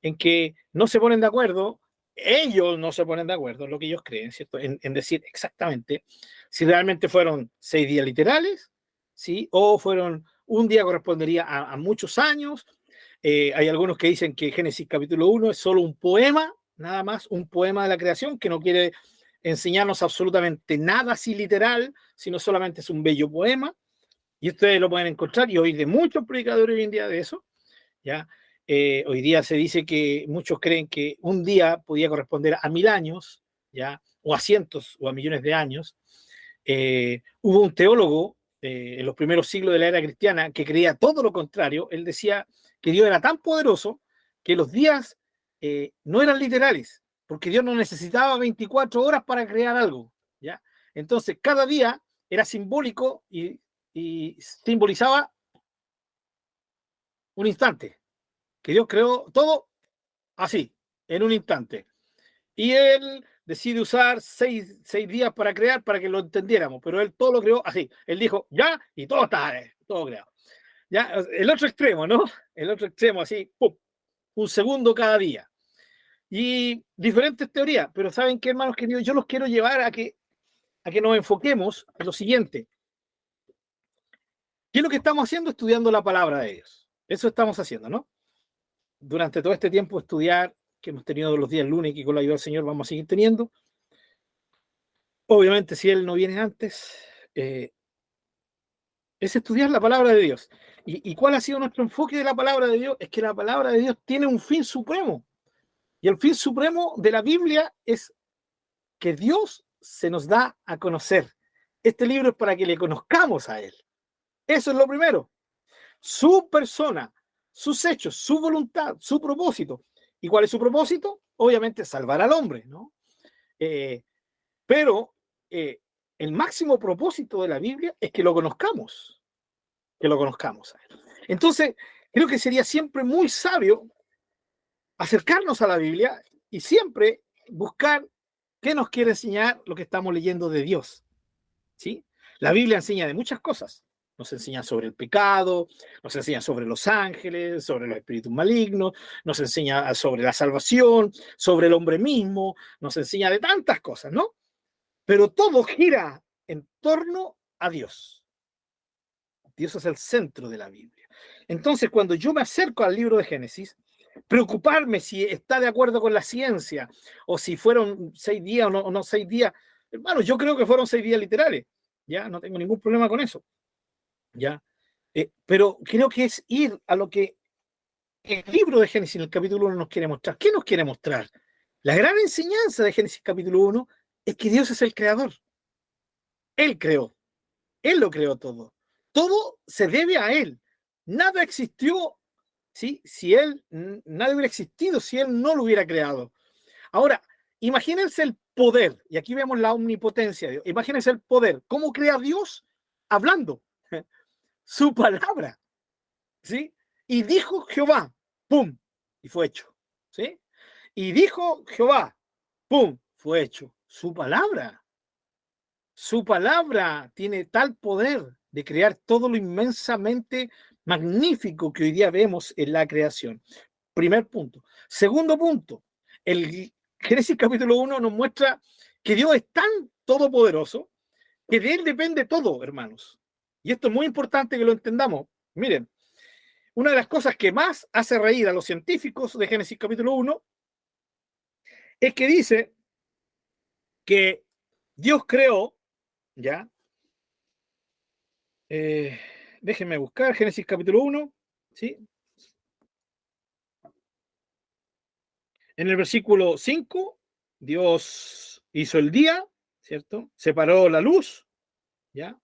Speaker 1: en que no se ponen de acuerdo, ellos no se ponen de acuerdo en lo que ellos creen, ¿cierto? En decir exactamente si realmente fueron 6 días literales, ¿sí? O fueron un día correspondería a muchos años. Hay algunos que dicen que Génesis capítulo 1 es solo un poema, nada más, un poema de la creación que no quiere enseñarnos absolutamente nada así literal, sino solamente es un bello poema. Y ustedes lo pueden encontrar y oír de muchos predicadores hoy en día de eso, ¿ya? Hoy día se dice que muchos creen que un día podía corresponder a 1000 años, ¿ya? O a cientos o a millones de años. Hubo un teólogo en los primeros siglos de la era cristiana que creía todo lo contrario. Él decía que Dios era tan poderoso que los días no eran literales, porque Dios no necesitaba 24 horas para crear algo, ¿ya? Entonces, cada día era simbólico y simbolizaba un instante, que Dios creó todo así, en un instante. Y Él decide usar 6 días para crear, para que lo entendiéramos, pero Él todo lo creó así. Él dijo, ya, y todo está, todo creado. Ya, el otro extremo, ¿no? El otro extremo, así, ¡pum! Un segundo cada día. Y diferentes teorías, pero ¿saben qué, hermanos queridos? Yo los quiero llevar a que nos enfoquemos en lo siguiente. ¿Qué es lo que estamos haciendo? Estudiando la palabra de Dios. Eso estamos haciendo, ¿no? Durante todo este tiempo estudiar, que hemos tenido los días lunes y que con la ayuda del Señor vamos a seguir teniendo. Obviamente, si Él no viene antes, es estudiar la palabra de Dios. ¿Y cuál ha sido nuestro enfoque de la palabra de Dios? Es que la palabra de Dios tiene un fin supremo. Y el fin supremo de la Biblia es que Dios se nos da a conocer. Este libro es para que le conozcamos a Él. Eso es lo primero. Su persona, sus hechos, su voluntad, su propósito. ¿Y cuál es su propósito? Obviamente salvar al hombre, ¿no? Pero el máximo propósito de la Biblia es que lo conozcamos. Que lo conozcamos a Él. Entonces, creo que sería siempre muy sabio acercarnos a la Biblia y siempre buscar qué nos quiere enseñar lo que estamos leyendo de Dios, ¿sí? La Biblia enseña de muchas cosas. Nos enseña sobre el pecado, nos enseña sobre los ángeles, sobre los espíritus malignos, nos enseña sobre la salvación, sobre el hombre mismo, nos enseña de tantas cosas, ¿no? Pero todo gira en torno a Dios. Dios es el centro de la Biblia. Entonces, cuando yo me acerco al libro de Génesis, preocuparme si está de acuerdo con la ciencia o si fueron 6 días o no 6 días. Hermano, yo creo que fueron 6 días literales. Ya, no tengo ningún problema con eso. Ya. Pero creo que es ir a lo que el libro de Génesis en el capítulo 1 nos quiere mostrar. ¿Qué nos quiere mostrar? La gran enseñanza de Génesis capítulo 1 es que Dios es el creador. Él creó. Él lo creó todo. Todo se debe a Él. nada existió, ¿sí? Nada hubiera existido si él no lo hubiera creado. Ahora, imagínense el poder, y aquí vemos la omnipotencia de Dios. Imagínense el poder. ¿Cómo crea Dios? Hablando. Su palabra. ¿Sí? Y dijo Jehová, ¡pum! Y fue hecho. ¿Sí? Y dijo Jehová, ¡pum! Fue hecho. Su palabra. Su palabra tiene tal poder de crear todo lo inmensamente magnífico que hoy día vemos en la creación. Primer punto. Segundo punto, el Génesis capítulo 1 nos muestra que Dios es tan todopoderoso que de Él depende todo, hermanos. Y esto es muy importante que lo entendamos. Miren, una de las cosas que más hace reír a los científicos de Génesis capítulo 1 es que dice que Dios creó, ¿ya? Déjenme buscar Génesis capítulo 1, ¿sí? En el versículo 5, Dios hizo el día, ¿cierto? Separó la luz, ¿ya?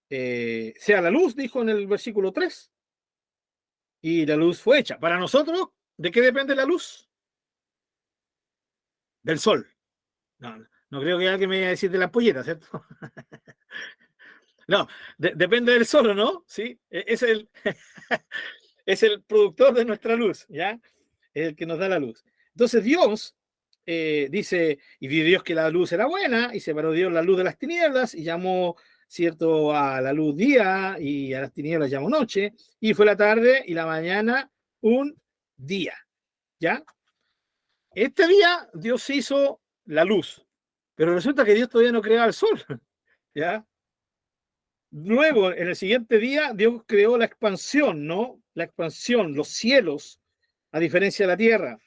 Speaker 1: Sea la luz, dijo en el versículo 3, y la luz fue hecha. Para nosotros, ¿de qué depende la luz? Del sol. No creo que alguien me vaya a decir de la ampolleta, ¿cierto? No, depende del sol, ¿no? Sí, es es el productor de nuestra luz, ¿ya? Es el que nos da la luz. Entonces Dios dice, y vio Dios que la luz era buena, y separó Dios la luz de las tinieblas, y llamó, ¿cierto?, a la luz día, y a las tinieblas llamó noche, y fue la tarde y la mañana un día, ¿ya? Este día Dios hizo la luz, pero resulta que Dios todavía no creaba el sol, ¿ya? Luego, en el siguiente día, Dios creó la expansión, ¿no? La expansión, los cielos, a diferencia de la tierra.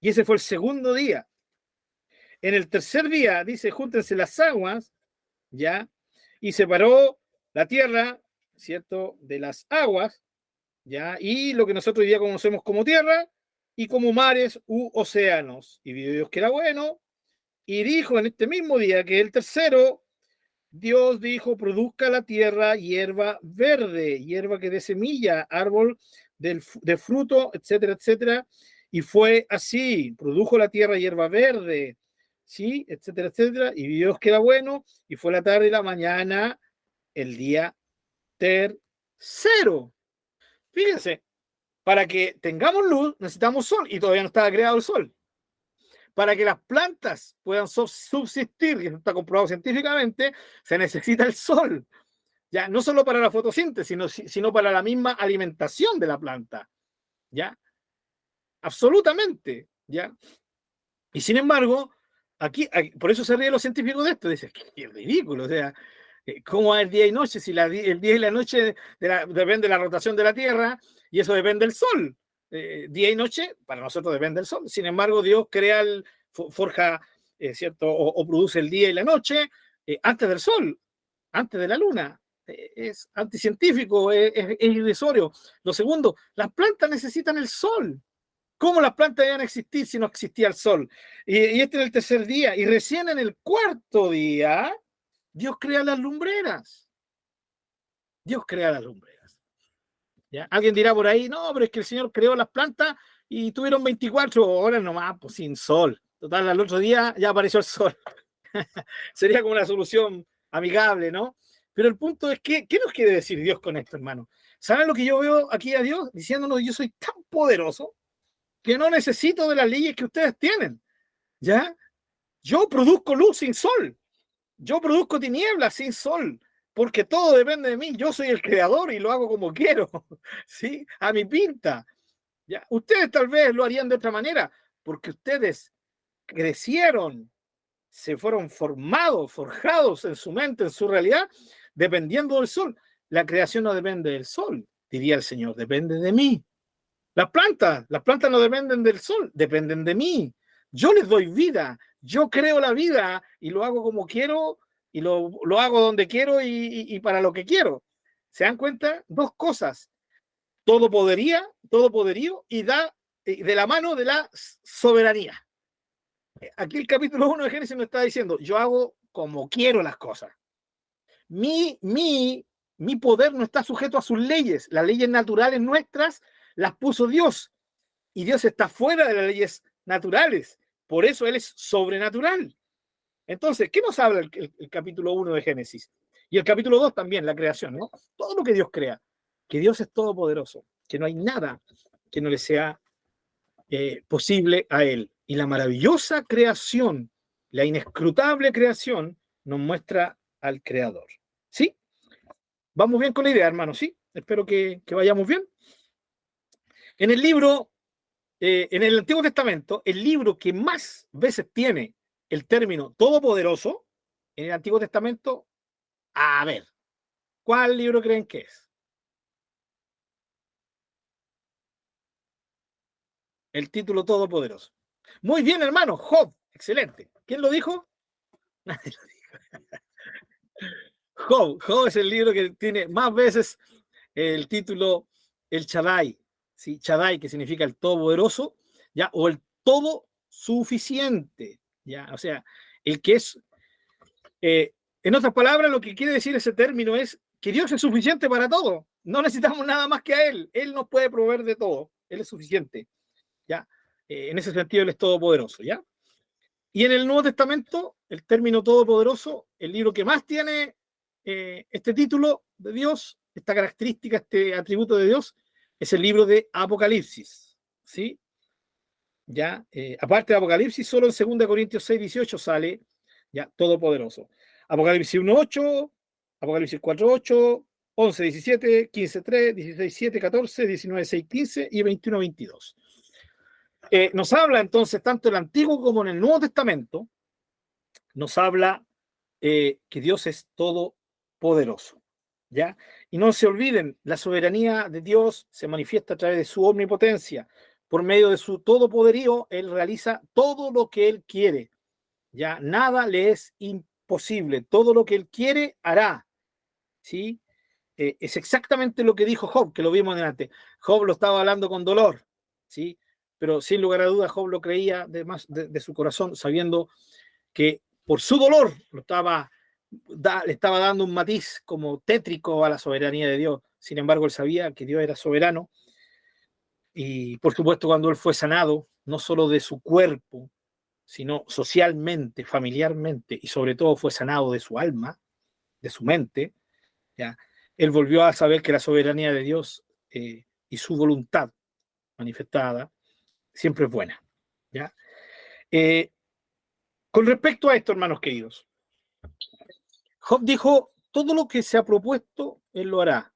Speaker 1: Y ese fue el segundo día. En el tercer día, dice, júntense las aguas, ¿ya? Y separó la tierra, ¿cierto?, de las aguas, ¿ya? Y lo que nosotros hoy día conocemos como tierra, y como mares u océanos. Y vio Dios que era bueno, y dijo en este mismo día que el tercero, Dios dijo, produzca la tierra hierba verde, hierba que dé semilla, árbol de fruto, etcétera, etcétera. Y fue así, produjo la tierra hierba verde, ¿sí? Etcétera, etcétera. Y Dios que era bueno, y fue la tarde y la mañana, el día tercero. Fíjense, para que tengamos luz necesitamos sol, y todavía no estaba creado el sol. Para que las plantas puedan subsistir, y esto está comprobado científicamente, se necesita el sol. Ya, no solo para la fotosíntesis, sino para la misma alimentación de la planta. ¿Ya? Absolutamente. ¿Ya? Y sin embargo, aquí por eso se ríen los científicos de esto. Dicen, qué ridículo. O sea, ¿cómo hay día y noche? Si el día y la noche depende de la rotación de la Tierra y eso depende del Sol. Día y noche, para nosotros depende del Sol. Sin embargo, Dios crea, forja, ¿cierto? O produce el día y la noche antes del Sol, antes de la Luna. Es anticientífico, es irrisorio. Lo segundo, las plantas necesitan el Sol. ¿Cómo las plantas iban a existir si no existía el Sol? Y este es el tercer día. Y recién en el cuarto día, Dios crea las lumbreras. Dios crea las lumbreras. ¿Ya? Alguien dirá por ahí, no, pero es que el Señor creó las plantas y tuvieron 24 horas nomás, pues sin sol. Total, al otro día ya apareció el sol. Sería como una solución amigable, ¿no? Pero el punto es que, ¿qué nos quiere decir Dios con esto, hermano? ¿Saben lo que yo veo aquí a Dios? Diciéndonos, yo soy tan poderoso que no necesito de las leyes que ustedes tienen. ¿Ya? Yo produzco luz sin sol. Yo produzco tinieblas sin sol, porque todo depende de mí. Yo soy el creador y lo hago como quiero, ¿sí? A mi pinta. ¿Ya? Ustedes tal vez lo harían de otra manera, porque ustedes crecieron, se fueron forjados en su mente, en su realidad, dependiendo del sol. La creación no depende del sol, diría el Señor, depende de mí. Las plantas no dependen del sol, dependen de mí. Yo les doy vida, yo creo la vida y lo hago como quiero y lo hago donde quiero y para lo que quiero. ¿Se dan cuenta? Dos cosas. Todo poderío y da de la mano de la soberanía. Aquí el capítulo 1 de Génesis nos está diciendo, yo hago como quiero las cosas. Mi mi poder no está sujeto a sus leyes. Las leyes naturales nuestras las puso Dios. Y Dios está fuera de las leyes naturales. Por eso Él es sobrenatural. Entonces, ¿qué nos habla el capítulo 1 de Génesis? Y el capítulo 2 también, la creación, ¿no? Todo lo que Dios crea. Que Dios es todopoderoso. Que no hay nada que no le sea posible a Él. Y la maravillosa creación, la inescrutable creación, nos muestra al Creador. ¿Sí? Vamos bien con la idea, hermanos, ¿sí? Espero que vayamos bien. En el libro, en el Antiguo Testamento, el libro que más veces tiene el término todopoderoso, en el Antiguo Testamento, a ver, ¿cuál libro creen que es? El título todopoderoso. Muy bien, hermano, Job, excelente. ¿Quién lo dijo? Nadie lo dijo. Job es el libro que tiene más veces el título El Shaddai, ¿sí? Shaddai, que significa el todopoderoso, ¿ya? O el todo suficiente, ¿ya? O sea, el que es, en otras palabras, lo que quiere decir ese término es que Dios es suficiente para todo. No necesitamos nada más que a Él. Él nos puede proveer de todo. Él es suficiente, ¿ya? En ese sentido, Él es todopoderoso, ¿ya? Y en el Nuevo Testamento, el término todopoderoso, el libro que más tiene este título de Dios, esta característica, este atributo de Dios, es el libro de Apocalipsis, ¿sí? Ya, aparte de Apocalipsis, solo en 2 Corintios 6:18 sale ya todopoderoso. Apocalipsis 1:8, Apocalipsis 4:8, 11:17, 15:3, 16:7, 14, 19:6, 15 y 21:22. Nos habla entonces, tanto en el Antiguo como en el Nuevo Testamento, nos habla que Dios es todopoderoso, ¿ya? Y no se olviden, la soberanía de Dios se manifiesta a través de su omnipotencia. Por medio de su todopoderío, Él realiza todo lo que Él quiere, ¿ya? Nada le es imposible. Todo lo que Él quiere, hará, ¿sí? Es exactamente lo que dijo Job, que lo vimos delante. Job lo estaba hablando con dolor, ¿sí? Pero sin lugar a dudas, Job lo creía de su corazón, sabiendo que por su dolor le estaba dando un matiz como tétrico a la soberanía de Dios. Sin embargo, él sabía que Dios era soberano. Y por supuesto, cuando él fue sanado, no solo de su cuerpo, sino socialmente, familiarmente, y sobre todo fue sanado de su alma, de su mente, ¿ya? Él volvió a saber que la soberanía de Dios y su voluntad manifestada siempre es buena, ¿ya? Con respecto a esto, hermanos queridos, Job dijo, todo lo que se ha propuesto, él lo hará.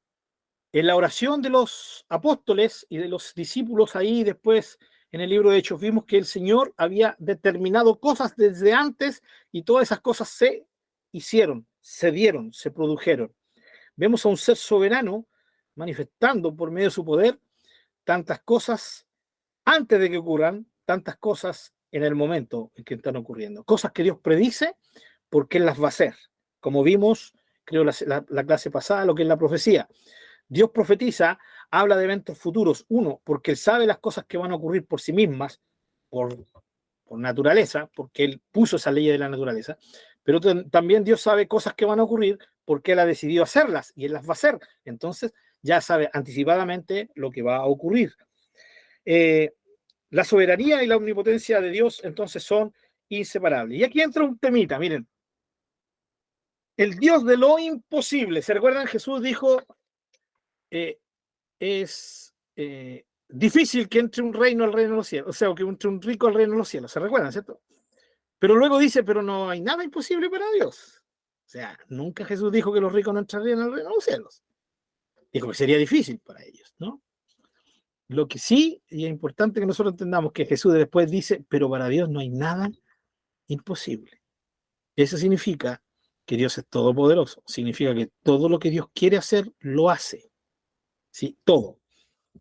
Speaker 1: En la oración de los apóstoles y de los discípulos ahí después en el libro de Hechos vimos que el Señor había determinado cosas desde antes y todas esas cosas se hicieron, se dieron, se produjeron. Vemos a un ser soberano manifestando por medio de su poder tantas cosas antes de que ocurran, tantas cosas en el momento en que están ocurriendo. Cosas que Dios predice porque Él las va a hacer. Como vimos, creo, la clase pasada, lo que es la profecía. Dios profetiza, habla de eventos futuros. Uno, porque Él sabe las cosas que van a ocurrir por sí mismas, por naturaleza, porque Él puso esa ley de la naturaleza. Pero también Dios sabe cosas que van a ocurrir porque Él ha decidido hacerlas y Él las va a hacer. Entonces, ya sabe anticipadamente lo que va a ocurrir. La soberanía y la omnipotencia de Dios, entonces, son inseparables. Y aquí entra un temita, miren. El Dios de lo imposible. ¿Se recuerdan? Jesús dijo, es difícil que entre un reino al reino de los cielos, o sea, que entre un rico al reino de los cielos. ¿Se recuerdan, cierto? Pero luego dice, pero no hay nada imposible para Dios. O sea, nunca Jesús dijo que los ricos no entrarían al reino de los cielos. Dijo que sería difícil para ellos, ¿no? Lo que sí, y es importante que nosotros entendamos que Jesús después dice, pero para Dios no hay nada imposible. Eso significa que Dios es todopoderoso. Significa que todo lo que Dios quiere hacer, lo hace. ¿Sí? Todo.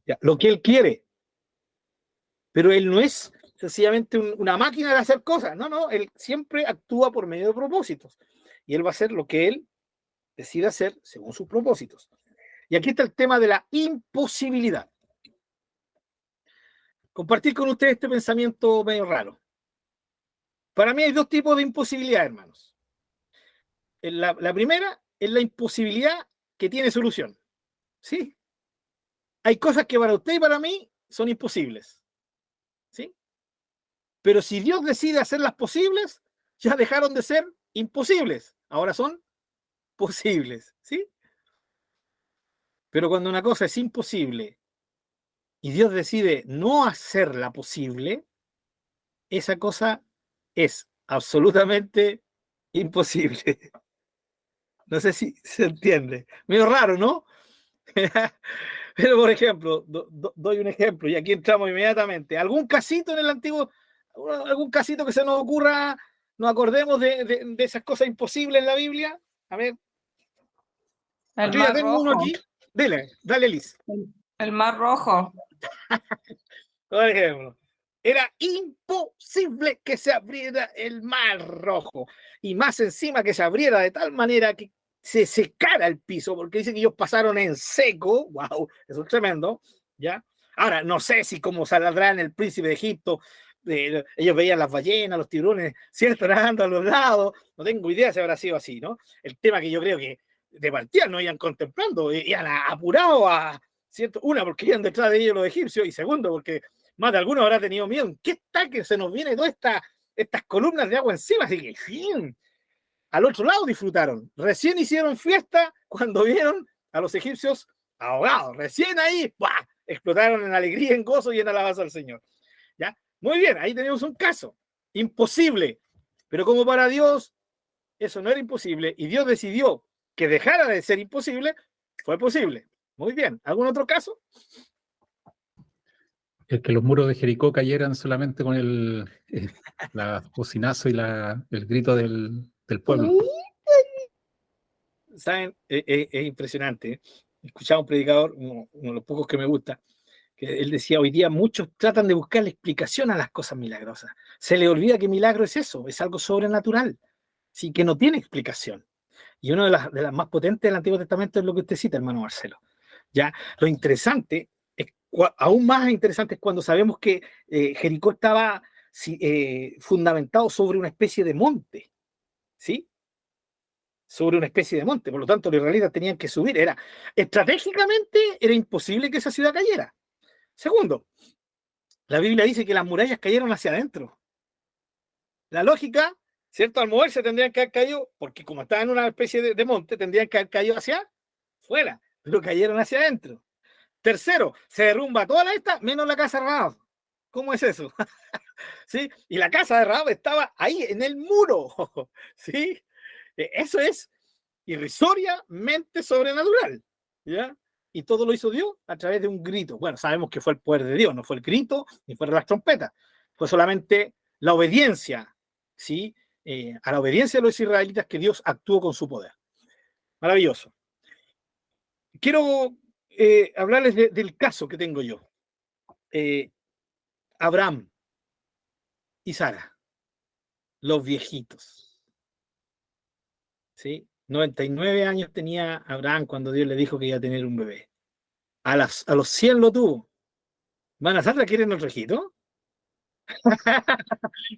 Speaker 1: ¿Ya? Lo que Él quiere. Pero Él no es sencillamente una máquina de hacer cosas. No, no. Él siempre actúa por medio de propósitos. Y Él va a hacer lo que Él decide hacer según sus propósitos. Y aquí está el tema de la imposibilidad. Compartir con ustedes este pensamiento medio raro. Para mí hay dos tipos de imposibilidad, hermanos. La primera es la imposibilidad que tiene solución. ¿Sí? Hay cosas que para usted y para mí son imposibles. ¿Sí? Pero si Dios decide hacerlas posibles, ya dejaron de ser imposibles. Ahora son posibles. ¿Sí? Pero cuando una cosa es imposible y Dios decide no hacerla posible, esa cosa es absolutamente imposible. No sé si se entiende. Medio raro, ¿no? Pero, por ejemplo, doy un ejemplo y aquí entramos inmediatamente. ¿Algún casito en el antiguo, algún casito que se nos ocurra, nos acordemos de esas cosas imposibles en la Biblia? A ver,
Speaker 5: El
Speaker 1: yo ya
Speaker 5: mar
Speaker 1: tengo uno
Speaker 5: rojo.
Speaker 1: aquí. Dale, Liz.
Speaker 5: El mar rojo.
Speaker 1: Por ejemplo, era imposible que se abriera el mar rojo. Y más encima que se abriera de tal manera que se secara el piso, porque dice que ellos pasaron en seco. ¡Wow! Eso es tremendo. ¿Ya? Ahora, no sé si como saldrán el príncipe de Egipto, ellos veían las ballenas, los tiburones, ¿cierto? Nadando a los lados. No tengo idea si habrá sido así, ¿no? El tema que yo creo que de partida no iban contemplando, iban apurados a, ¿cierto? Una, porque iban detrás de ellos los egipcios, y segundo, porque más de alguno habrá tenido miedo. ¿En qué está que se nos viene todas estas columnas de agua encima? Así que, fin. Al otro lado disfrutaron. Recién hicieron fiesta cuando vieron a los egipcios ahogados. Recién ahí, ¡buah!, explotaron en alegría, en gozo y en alabanza al Señor. ¿Ya? Muy bien, ahí tenemos un caso. Imposible. Pero como para Dios eso no era imposible y Dios decidió que dejara de ser imposible, fue posible. Muy bien. ¿Algún otro caso?
Speaker 2: El que los muros de Jericó cayeran solamente con el bocinazo y el grito del pueblo.
Speaker 1: ¿Saben? Es impresionante. Escuchaba un predicador, uno de los pocos que me gusta, que él decía: hoy día muchos tratan de buscar la explicación a las cosas milagrosas. Se le olvida que milagro es eso, es algo sobrenatural, sí, que no tiene explicación. Y una de las más potentes del Antiguo Testamento es lo que usted cita, hermano Marcelo. ¿Ya? Lo interesante, aún más interesante, es cuando sabemos que Jericó estaba fundamentado sobre una especie de monte, ¿sí? Sobre una especie de monte, por lo tanto los israelitas tenían que subir. Estratégicamente era imposible que esa ciudad cayera. Segundo, la Biblia dice que las murallas cayeron hacia adentro. La lógica, ¿cierto? Al moverse tendrían que haber caído, porque como estaba en una especie de monte, tendrían que haber caído hacia fuera, pero cayeron hacia adentro. Tercero, se derrumba toda la esta, menos la casa de Rahab. ¿Cómo es eso? ¿Sí? Y la casa de Rahab estaba ahí, en el muro. ¿Sí? Eso es irrisoriamente sobrenatural. ¿Ya? Y todo lo hizo Dios a través de un grito. Bueno, sabemos que fue el poder de Dios, no fue el grito, ni fueron las trompetas. Fue solamente la obediencia, ¿sí? A la obediencia de los israelitas que Dios actuó con su poder. Maravilloso. Quiero hablarles del caso que tengo yo. Abraham y Sara, los viejitos. ¿Sí? 99 años tenía Abraham cuando Dios le dijo que iba a tener un bebé. A los 100 lo tuvo. ¿Van Sandra quieren otro hijito?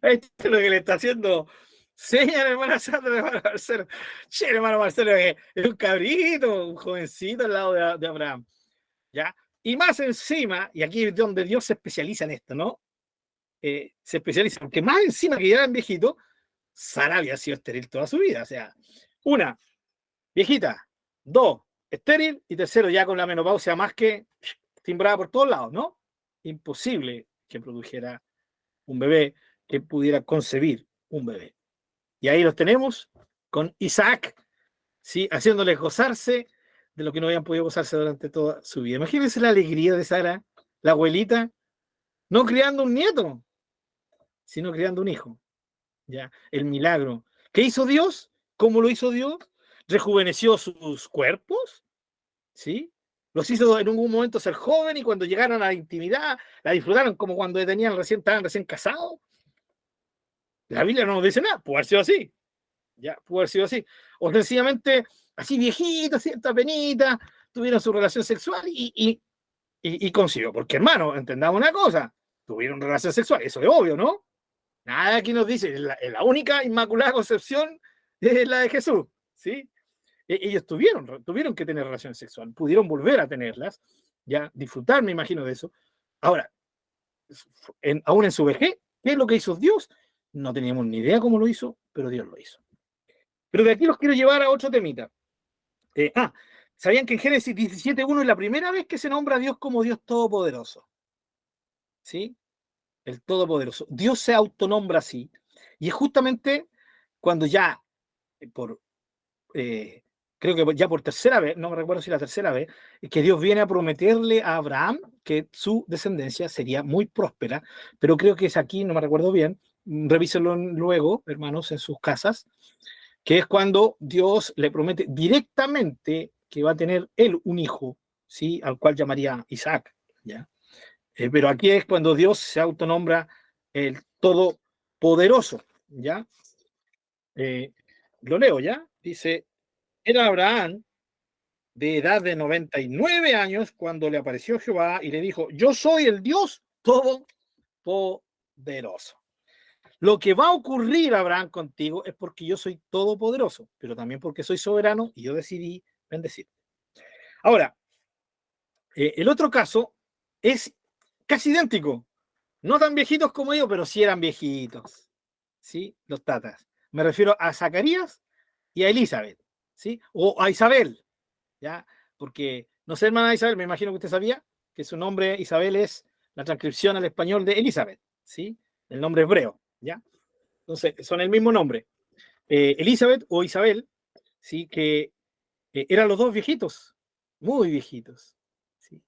Speaker 1: Esto es lo que le está haciendo señal, hermana Sandra, hermano Marcelo. Che, hermano Marcelo, es un cabrito, un jovencito al lado de Abraham. ¿Ya? Y más encima, y aquí es donde Dios se especializa en esto, ¿no? Se especializa, porque más encima que ya eran viejitos, Sara había sido estéril toda su vida. O sea, una, viejita; dos, estéril; y tercero, ya con la menopausia más que timbrada por todos lados, ¿no? Imposible que produjera un bebé, que pudiera concebir un bebé. Y ahí los tenemos con Isaac, ¿sí? Haciéndoles gozarse de lo que no habían podido gozarse durante toda su vida. Imagínense la alegría de Sara, la abuelita, no criando un nieto, sino criando un hijo. ¿Ya? El milagro. ¿Qué hizo Dios? ¿Cómo lo hizo Dios? Rejuveneció sus cuerpos, ¿sí? Los hizo en un momento ser joven, y cuando llegaron a la intimidad, la disfrutaron como cuando estaban recién casados. La Biblia no nos dice nada, puede haber sido así. Ya, pudo haber sido así. O sencillamente, así viejita, cierta penita, tuvieron su relación sexual y concibió. Porque, hermano, entendamos una cosa, tuvieron relación sexual, eso es obvio, ¿no? Nada aquí nos dice, la única inmaculada concepción es la de Jesús, ¿sí? ellos tuvieron que tener relaciones sexuales, pudieron volver a tenerlas, ya disfrutar, me imagino, de eso. Ahora, aún en su vejez, ¿qué es lo que hizo Dios? No teníamos ni idea cómo lo hizo, pero Dios lo hizo. Pero de aquí los quiero llevar a otro temita. ¿Sabían que en Génesis 17:1 es la primera vez que se nombra a Dios como Dios Todopoderoso? ¿Sí? El Todopoderoso. Dios se autonombra así. Y es justamente cuando ya, creo que ya por tercera vez, no me recuerdo si la tercera vez, que Dios viene a prometerle a Abraham que su descendencia sería muy próspera, pero creo que es aquí, no me recuerdo bien, revísenlo luego, hermanos, en sus casas, que es cuando Dios le promete directamente que va a tener él un hijo, ¿sí? Al cual llamaría Isaac, ¿ya? Pero aquí es cuando Dios se autonombra el Todopoderoso, ¿ya? Lo leo, ¿ya? Dice, era Abraham de edad de 99 años cuando le apareció Jehová y le dijo, yo soy el Dios Todopoderoso. Lo que va a ocurrir, Abraham, contigo es porque yo soy todopoderoso, pero también porque soy soberano y yo decidí bendecir. Ahora, el otro caso es casi idéntico. No tan viejitos como yo, pero sí eran viejitos. ¿Sí? Los tatas. Me refiero a Zacarías y a Elizabeth. ¿Sí? O a Isabel. ¿Ya? Porque, no sé, hermana Isabel, me imagino que usted sabía que su nombre Isabel es la transcripción al español de Elizabeth. ¿Sí? El nombre hebreo. ¿Ya? Entonces, son el mismo nombre. Elizabeth o Isabel, ¿sí? Que eran los dos viejitos, muy viejitos. ¿Sí?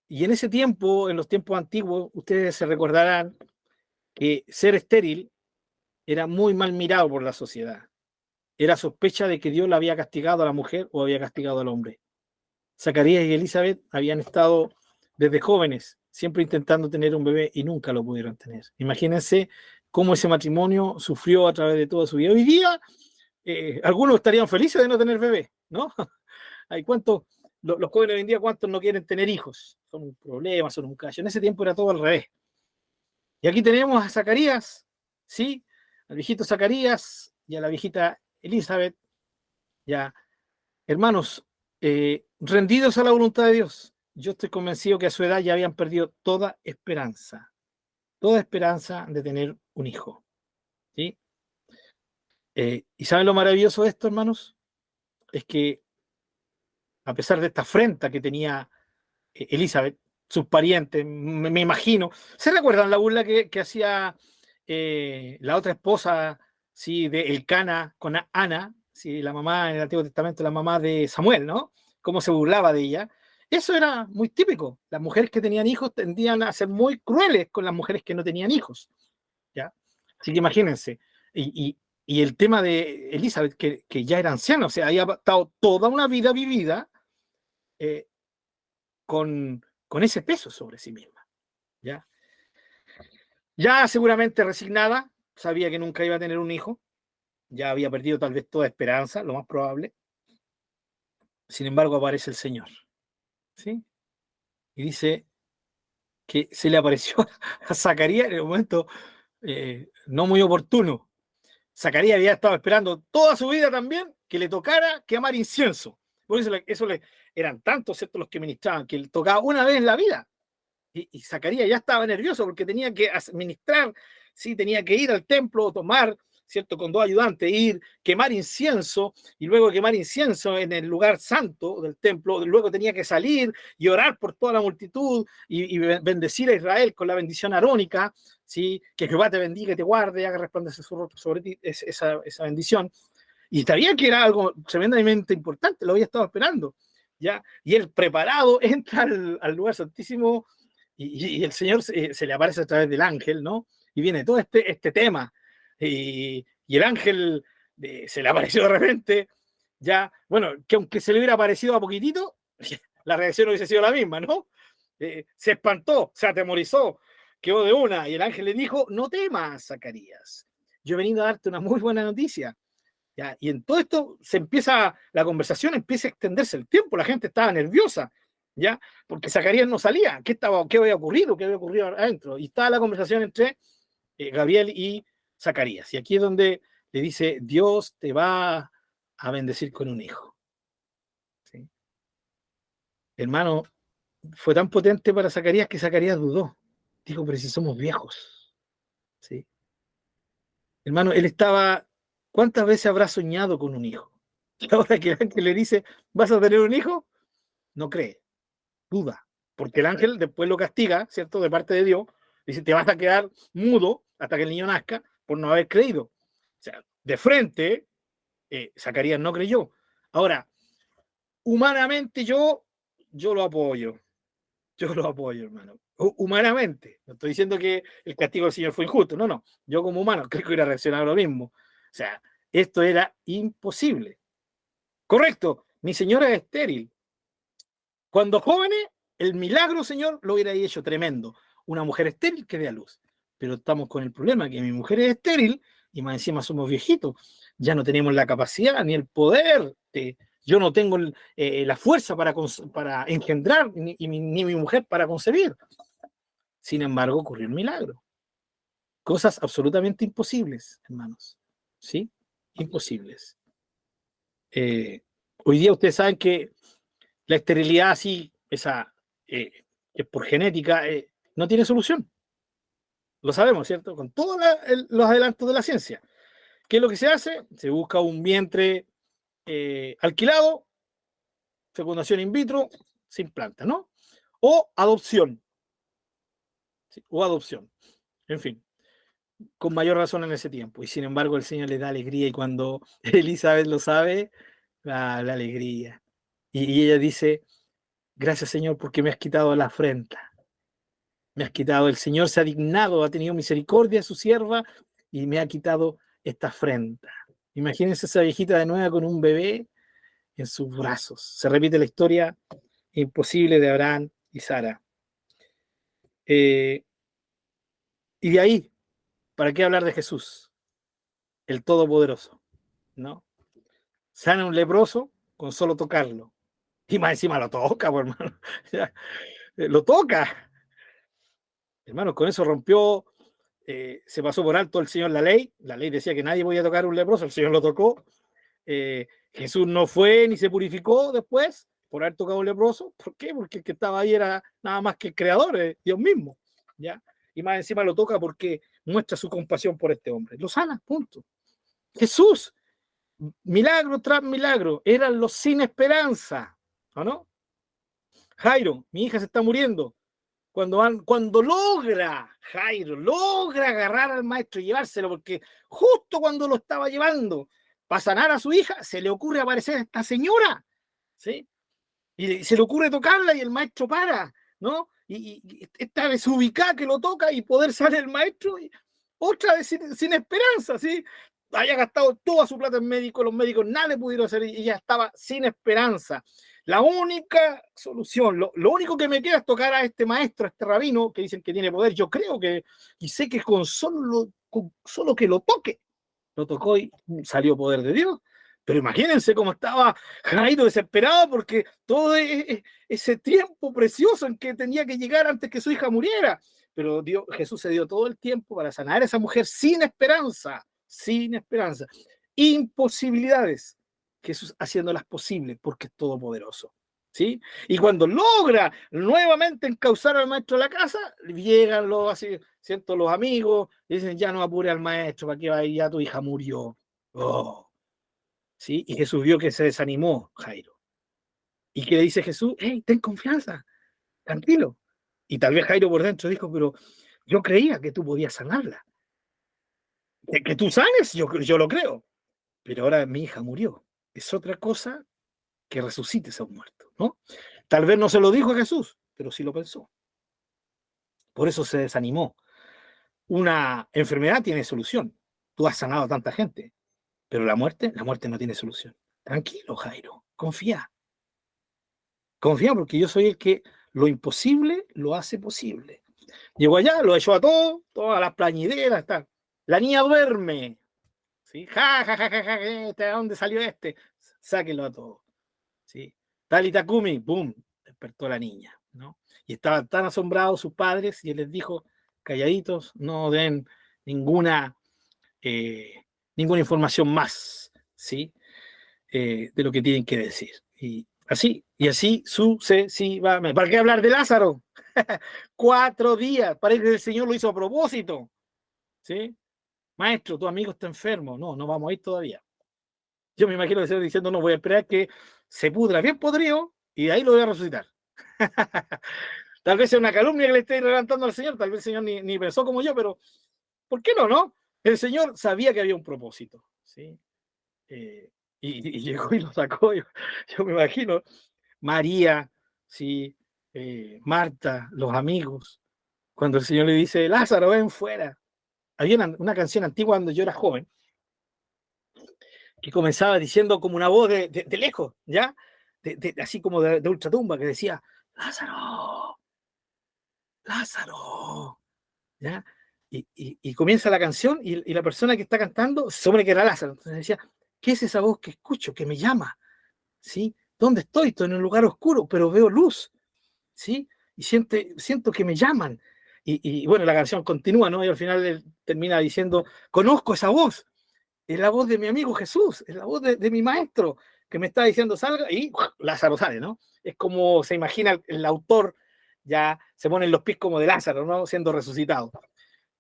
Speaker 1: Y en ese tiempo, en los tiempos antiguos, ustedes se recordarán que ser estéril era muy mal mirado por la sociedad. Era sospecha de que Dios la había castigado a la mujer o había castigado al hombre. Zacarías y Elizabeth habían estado desde jóvenes siempre intentando tener un bebé y nunca lo pudieron tener. Imagínense cómo ese matrimonio sufrió a través de toda su vida. Hoy día, algunos estarían felices de no tener bebé, ¿no? Hay cuántos, los jóvenes hoy en día, cuántos no quieren tener hijos. Son un problema, son un callo. En ese tiempo era todo al revés. Y aquí tenemos a Zacarías, ¿sí? Al viejito Zacarías y a la viejita Elizabeth, ya, hermanos, rendidos a la voluntad de Dios. Yo estoy convencido que a su edad ya habían perdido toda esperanza de tener un hijo. ¿Sí? ¿Y saben lo maravilloso de esto, hermanos? Es que a pesar de esta afrenta que tenía Elizabeth, sus parientes, me imagino, ¿se recuerdan la burla que hacía la otra esposa, ¿sí? De Elcana con Ana, ¿sí? La mamá en el Antiguo Testamento, la mamá de Samuel, ¿no? Cómo se burlaba de ella. Eso era muy típico. Las mujeres que tenían hijos tendían a ser muy crueles con las mujeres que no tenían hijos, ¿ya? Así que imagínense. Y el tema de Elizabeth, que ya era anciana, o sea, había estado toda una vida vivida con ese peso sobre sí misma, ¿ya? Ya seguramente resignada, sabía que nunca iba a tener un hijo, ya había perdido tal vez toda esperanza, lo más probable. Sin embargo, aparece el Señor, ¿sí? Y dice que se le apareció a Zacarías en el momento no muy oportuno. Zacarías había estado esperando toda su vida también que le tocara quemar incienso. Por eso, eran tantos, ¿cierto?, los que ministraban, que le tocaba una vez en la vida. Y Zacarías ya estaba nervioso porque tenía que administrar, ¿sí? Tenía que ir al templo, tomar, ¿cierto?, con 2 ayudantes, ir, quemar incienso, y luego quemar incienso en el lugar santo del templo, luego tenía que salir y orar por toda la multitud y bendecir a Israel con la bendición arónica, ¿sí? Que Jehová te bendiga y te guarde y haga resplandecer su rostro sobre ti, esa bendición. Y sabía que era algo tremendamente importante, lo había estado esperando, ¿ya? Y él preparado entra al lugar santísimo y el Señor se le aparece a través del ángel, ¿no? Y viene todo este tema. Y el ángel se le apareció de repente, ya, bueno, que aunque se le hubiera aparecido a poquitito, la reacción hubiese sido la misma, ¿no? Se espantó, se atemorizó, quedó de una, y el ángel le dijo, no temas, Zacarías, yo he venido a darte una muy buena noticia. ¿Ya? Y en todo esto la conversación empieza a extenderse el tiempo, la gente estaba nerviosa, ¿ya? Porque Zacarías no salía, ¿qué había ocurrido? ¿Qué había ocurrido adentro? Y estaba la conversación entre Gabriel y Zacarías. Y aquí es donde le dice, Dios te va a bendecir con un hijo. ¿Sí? Hermano, fue tan potente para Zacarías que Zacarías dudó. Dijo, pero si somos viejos. ¿Sí? Hermano, él estaba, ¿cuántas veces habrá soñado con un hijo? Y ahora que el ángel le dice, ¿vas a tener un hijo? No cree, duda. Porque el ángel después lo castiga, ¿cierto? De parte de Dios. Dice, te vas a quedar mudo hasta que el niño nazca por no haber creído. O sea, de frente, Zacarías no creyó. Ahora, humanamente yo lo apoyo. Yo lo apoyo, hermano. Humanamente. No estoy diciendo que el castigo del Señor fue injusto. No, no. Yo como humano creo que hubiera reaccionado lo mismo. O sea, esto era imposible. Correcto. Mi señora es estéril. Cuando jóvenes, el milagro, Señor, lo hubiera hecho tremendo. Una mujer estéril que dé a luz. Pero estamos con el problema que mi mujer es estéril y más encima somos viejitos. Ya no tenemos la capacidad ni el poder. Yo no tengo la fuerza para engendrar, ni mi mujer para concebir. Sin embargo, ocurrió un milagro. Cosas absolutamente imposibles, hermanos. ¿Sí? Imposibles. Hoy día ustedes saben que la esterilidad así, esa que es por genética, no tiene solución. Lo sabemos, ¿cierto? Con todos los adelantos de la ciencia. ¿Qué es lo que se hace? Se busca un vientre alquilado, fecundación in vitro, se implanta, ¿no? O adopción. ¿Sí? O adopción. En fin, con mayor razón en ese tiempo. Y sin embargo, el Señor le da alegría. Y cuando Elizabeth lo sabe, la alegría. Y ella dice, gracias, Señor, porque me has quitado la afrenta. Me has quitado, el Señor se ha dignado, ha tenido misericordia de su sierva y me ha quitado esta afrenta. Imagínense esa viejita de nuevo con un bebé en sus brazos. Se repite la historia imposible de Abraham y Sara. Y de ahí, ¿para qué hablar de Jesús? El Todopoderoso, ¿no? Sana un leproso con solo tocarlo. Y más encima lo toca, pues, hermano. Lo toca. Hermano, con eso rompió, se pasó por alto el Señor la ley. La ley decía que nadie podía tocar un leproso, el Señor lo tocó. Jesús no fue ni se purificó después por haber tocado un leproso. ¿Por qué? Porque el que estaba ahí era nada más que el Creador, Dios mismo. ¿Ya? Y más encima lo toca porque muestra su compasión por este hombre. Lo sana, punto. Jesús, milagro tras milagro, eran los sin esperanza, ¿o no? Jairo, mi hija se está muriendo. Cuando logra, Jairo, logra agarrar al maestro y llevárselo, porque justo cuando lo estaba llevando para sanar a su hija, se le ocurre aparecer esta señora, ¿sí? Y se le ocurre tocarla y el maestro para, ¿no? Y esta desubicada que lo toca y poder salir el maestro, y otra vez sin esperanza, ¿sí? Había gastado toda su plata en médicos, los médicos nada le pudieron hacer y ella estaba sin esperanza. La única solución, lo único que me queda es tocar a este maestro, a este rabino, que dicen que tiene poder. Yo creo que, y sé que con solo que lo toque, lo tocó y salió poder de Dios. Pero imagínense cómo estaba Jairo desesperado porque todo ese tiempo precioso en que tenía que llegar antes que su hija muriera. Pero Jesús se dio todo el tiempo para sanar a esa mujer sin esperanza, sin esperanza. Imposibilidades. Jesús haciéndolas posibles porque es todopoderoso. ¿Sí? Y cuando logra nuevamente encauzar al maestro de la casa, llegan los amigos, dicen, ya no apure al maestro, para que vaya, ya tu hija murió. Oh. ¿Sí? Y Jesús vio que se desanimó Jairo. ¿Y qué le dice Jesús? Hey, ten confianza, tranquilo. Y tal vez Jairo por dentro dijo, pero yo creía que tú podías sanarla. Que tú sanes, yo lo creo. Pero ahora mi hija murió. Es otra cosa que resucites a un muerto, ¿no? Tal vez no se lo dijo a Jesús, pero sí lo pensó. Por eso se desanimó. Una enfermedad tiene solución. Tú has sanado a tanta gente, pero la muerte no tiene solución. Tranquilo, Jairo, confía. Confía porque yo soy el que lo imposible lo hace posible. Llegó allá, lo echó a todas las plañideras, está. La niña duerme. ¿Sí? Ja, ja, ja, ja, ja, ¿de dónde salió este? Sáquenlo a todos. ¿Sí? Tal Takumi, boom, despertó la niña, ¿no? Y estaban tan asombrados sus padres y él les dijo, calladitos, no den ninguna información más, ¿sí? de lo que tienen que decir. Y así sucesivamente. ¿Para qué hablar de Lázaro? 4 días. Parece que el Señor lo hizo a propósito. ¿Sí? Maestro, tu amigo está enfermo. No vamos a ir todavía. Yo me imagino el Señor diciendo, no, voy a esperar que se pudra bien podrido y de ahí lo voy a resucitar. Tal vez sea una calumnia que le esté levantando al Señor, tal vez el Señor ni pensó como yo, pero ¿por qué no? El Señor sabía que había un propósito, ¿sí? Y llegó y lo sacó, yo me imagino, María, ¿sí? Marta, los amigos, cuando el Señor le dice, Lázaro, ven fuera. Había una canción antigua cuando yo era joven, que comenzaba diciendo como una voz de lejos, ¿ya? Así como de ultratumba, que decía, Lázaro, Lázaro, ¿ya? Y comienza la canción y la persona que está cantando se supone que era Lázaro. Entonces decía, ¿qué es esa voz que escucho, que me llama? ¿Sí? ¿Dónde estoy? Estoy en un lugar oscuro, pero veo luz, ¿sí? Y siento que me llaman. Y bueno, la canción continúa, ¿no? Y al final él termina diciendo, conozco esa voz. Es la voz de mi amigo Jesús, es la voz de mi maestro que me está diciendo salga y Lázaro sale, ¿no? Es como se imagina el autor, ya se ponen los pies como de Lázaro, ¿no? Siendo resucitado.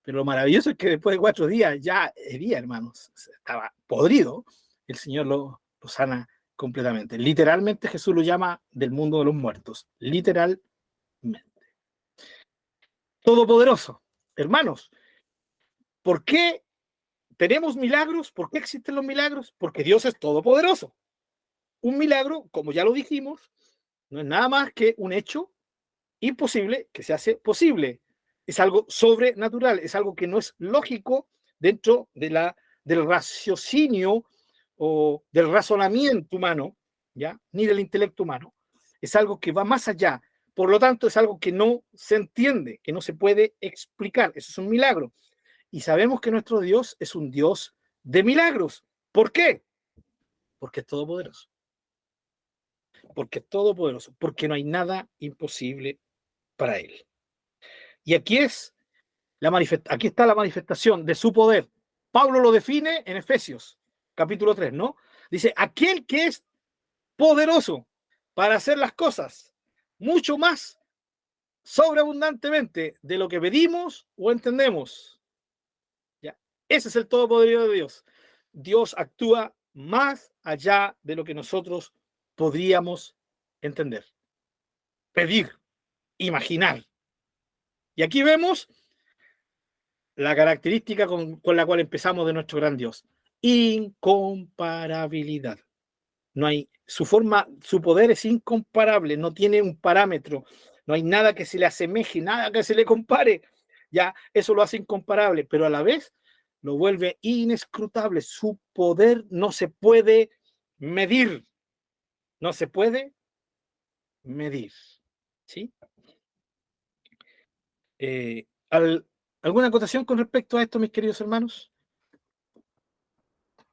Speaker 1: Pero lo maravilloso es que después de 4 días ya hería, hermanos, estaba podrido, el Señor lo sana completamente. Literalmente Jesús lo llama del mundo de los muertos, literalmente. Todopoderoso. Hermanos, ¿por qué tenemos milagros? ¿Por qué existen los milagros? Porque Dios es todopoderoso. Un milagro, como ya lo dijimos, no es nada más que un hecho imposible que se hace posible. Es algo sobrenatural, es algo que no es lógico dentro del raciocinio o del razonamiento humano, ¿ya? Ni del intelecto humano. Es algo que va más allá. Por lo tanto, es algo que no se entiende, que no se puede explicar. Eso es un milagro. Y sabemos que nuestro Dios es un Dios de milagros. ¿Por qué? Porque es todopoderoso. Porque es todopoderoso. Porque no hay nada imposible para Él. Y aquí está la manifestación de su poder. Pablo lo define en Efesios, capítulo 3, ¿no? Dice, aquel que es poderoso para hacer las cosas mucho más sobreabundantemente de lo que pedimos o entendemos. ¿Ya? Ese es el todopoderoso de Dios. Dios actúa más allá de lo que nosotros podríamos entender, pedir, imaginar. Y aquí vemos la característica con la cual empezamos de nuestro gran Dios. Incomparabilidad. No hay, su poder es incomparable, no tiene un parámetro, no hay nada que se le asemeje, nada que se le compare. Ya, eso lo hace incomparable, pero a la vez lo vuelve inescrutable. Su poder no se puede medir. No se puede medir. ¿Sí? ¿Alguna acotación con respecto a esto, mis queridos hermanos?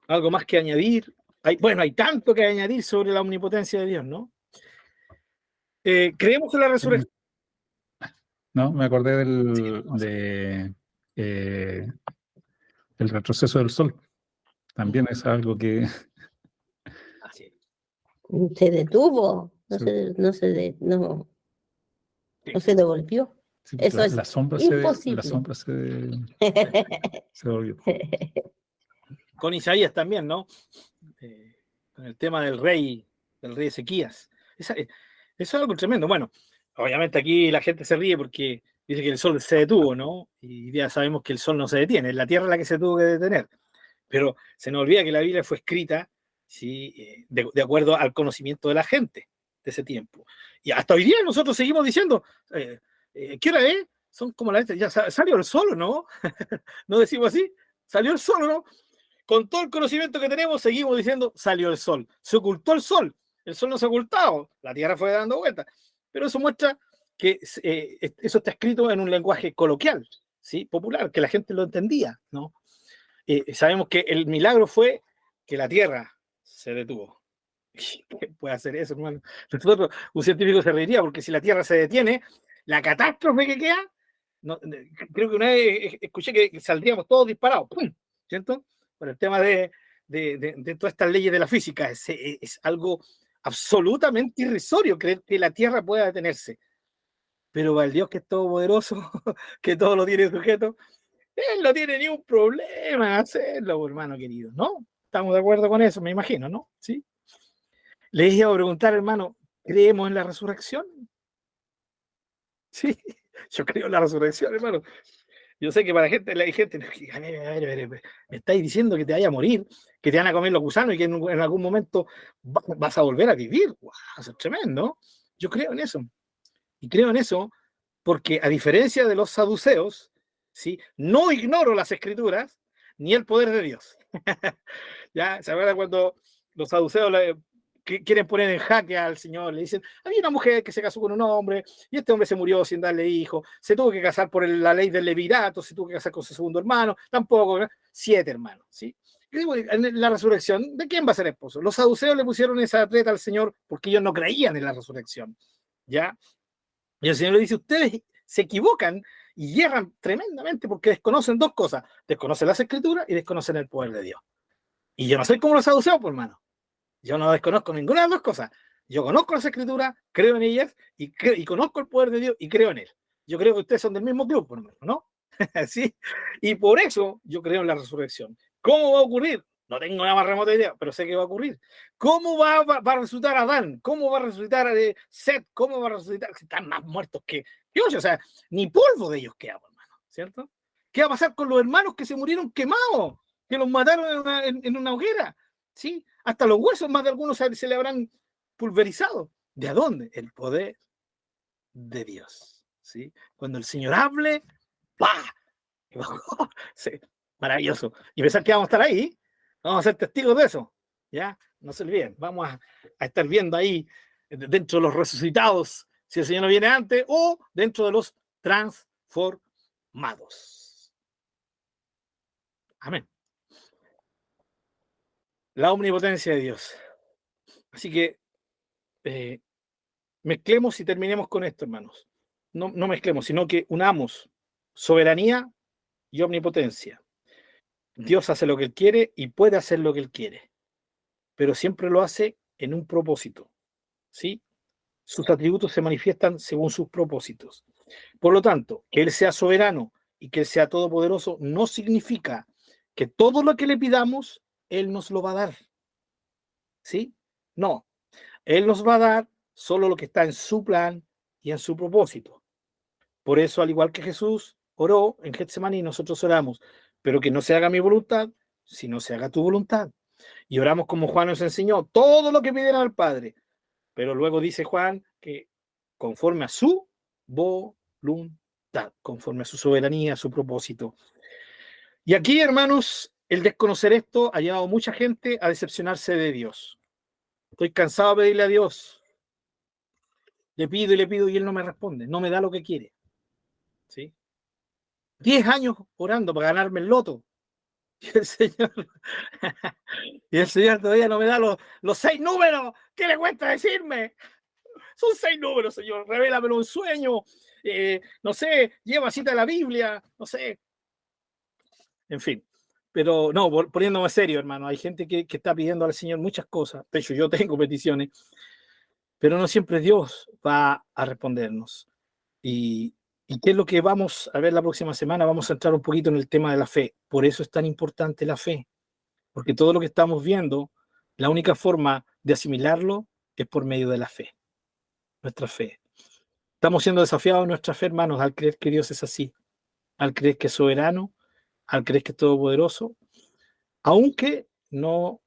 Speaker 1: ¿Algo más que añadir? Hay tanto que añadir sobre la omnipotencia de Dios, ¿no? Creemos en la resurrección.
Speaker 2: No, me acordé del retroceso del sol. También es algo que
Speaker 1: Así.
Speaker 4: Se detuvo, no
Speaker 2: Sí.
Speaker 4: se devolvió.
Speaker 2: sí,
Speaker 4: Eso es
Speaker 2: la sombra
Speaker 4: imposible.
Speaker 2: se volvió.
Speaker 1: Con Isaías también, ¿no? Con el tema del rey Ezequías. Eso es algo tremendo. Bueno, obviamente aquí la gente se ríe porque dice que el sol se detuvo, ¿no? Y ya sabemos que el sol no se detiene, es la tierra la que se tuvo que detener. Pero se nos olvida que la Biblia fue escrita, ¿sí? de acuerdo al conocimiento de la gente de ese tiempo. Y hasta hoy día nosotros seguimos diciendo, ¿qué hora es? Son como la gente, ya salió el sol, ¿no? ¿No decimos así? ¿Salió el sol, no? Con todo el conocimiento que tenemos, seguimos diciendo, salió el sol. Se ocultó el sol no se ha ocultado, la Tierra fue dando vueltas. Pero eso muestra que eso está escrito en un lenguaje coloquial, ¿sí? Popular, que la gente lo entendía, ¿no? Sabemos que el milagro fue que la Tierra se detuvo. ¿Qué puede hacer eso, hermano? Nosotros, un científico se reiría, porque si la Tierra se detiene, la catástrofe que queda, no, creo que una vez escuché que saldríamos todos disparados, ¡pum! ¿Cierto? Por el tema de de todas estas leyes de la física. Es algo absolutamente irrisorio creer que la Tierra pueda detenerse. Pero para el Dios que es todopoderoso, que todo lo tiene sujeto, Él no tiene ni un problema en hacerlo, hermano querido, ¿no? Estamos de acuerdo con eso, me imagino, ¿no? ¿Sí? Les iba a preguntar, hermano, ¿creemos en la resurrección? Sí, yo creo en la resurrección, hermano. Yo sé que para hay gente, a ver, me estáis diciendo que te vaya a morir, que te van a comer los gusanos y que en algún momento vas a volver a vivir. ¡Wow! Eso es tremendo. Yo creo en eso. Y creo en eso porque, a diferencia de los saduceos, ¿sí? No ignoro las escrituras ni el poder de Dios. ¿Ya? ¿Se acuerdan cuando los saduceos quieren poner en jaque al Señor? Le dicen, había una mujer que se casó con un hombre y este hombre se murió sin darle hijo, se tuvo que casar por la ley del levirato, se tuvo que casar con su segundo hermano, tampoco, 7 hermanos, ¿sí? Y digo, en la resurrección, ¿de quién va a ser esposo? Los saduceos le pusieron esa treta al Señor porque ellos no creían en la resurrección, ¿ya? Y el Señor le dice, ustedes se equivocan y hierran tremendamente porque desconocen 2 cosas, desconocen las escrituras y desconocen el poder de Dios. Y yo no soy como los saduceos, por hermano. Yo no desconozco ninguna de las 2 cosas. Yo conozco las escrituras, creo en ellas y conozco el poder de Dios y creo en él. Yo creo que ustedes son del mismo club, por hermano, ¿no? ¿Sí? Y por eso yo creo en la resurrección. ¿Cómo va a ocurrir? No tengo una más remota idea, pero sé que va a ocurrir. ¿Cómo va a resucitar Adán? ¿Cómo va a resucitar Seth? ¿Cómo va a resucitar? Están más muertos que Dios, o sea, ni polvo de ellos queda, hermano, ¿cierto? ¿Qué va a pasar con los hermanos que se murieron quemados? Que los mataron en una hoguera, ¿sí? Hasta los huesos más de algunos se le habrán pulverizado. ¿De a dónde? El poder de Dios, ¿sí? Cuando el Señor hable, ¡pah! Sí, maravilloso. Y pensar que vamos a estar ahí, vamos a ser testigos de eso, ¿ya? No se olviden, vamos a estar viendo ahí dentro de los resucitados, si el Señor no viene antes, o dentro de los transformados. Amén. La omnipotencia de Dios. Así que mezclemos y terminemos con esto, hermanos. No mezclemos, sino que unamos soberanía y omnipotencia. Dios hace lo que Él quiere y puede hacer lo que Él quiere, pero siempre lo hace en un propósito, ¿sí? Sus atributos se manifiestan según sus propósitos. Por lo tanto, que Él sea soberano y que Él sea todopoderoso no significa que todo lo que le pidamos, Él nos lo va a dar, ¿sí? No, Él nos va a dar solo lo que está en su plan y en su propósito. Por eso, al igual que Jesús oró en Getsemaní y nosotros oramos, pero que no se haga mi voluntad, sino se haga tu voluntad. Y oramos como Juan nos enseñó, todo lo que pidieran al Padre. Pero luego dice Juan que conforme a su voluntad, conforme a su soberanía, a su propósito. Y aquí, hermanos, el desconocer esto ha llevado a mucha gente a decepcionarse de Dios. Estoy cansado de pedirle a Dios. Le pido y Él no me responde, no me da lo que quiere. ¿Sí? 10 años orando para ganarme el loto. Y el Señor todavía no me da los 6 números. ¿Qué le cuesta decirme? Son 6 números, Señor. Revélamelo en sueño. No sé, lleva cita a la Biblia. No sé. En fin. Pero no, poniéndome serio, hermano. Hay gente que está pidiendo al Señor muchas cosas. De hecho, yo tengo peticiones. Pero no siempre Dios va a respondernos. ¿Y qué es lo que vamos a ver la próxima semana? Vamos a entrar un poquito en el tema de la fe. Por eso es tan importante la fe. Porque todo lo que estamos viendo, la única forma de asimilarlo es por medio de la fe. Nuestra fe. Estamos siendo desafiados en nuestra fe, hermanos, al creer que Dios es así. Al creer que es soberano. Al creer que es todopoderoso. Aunque no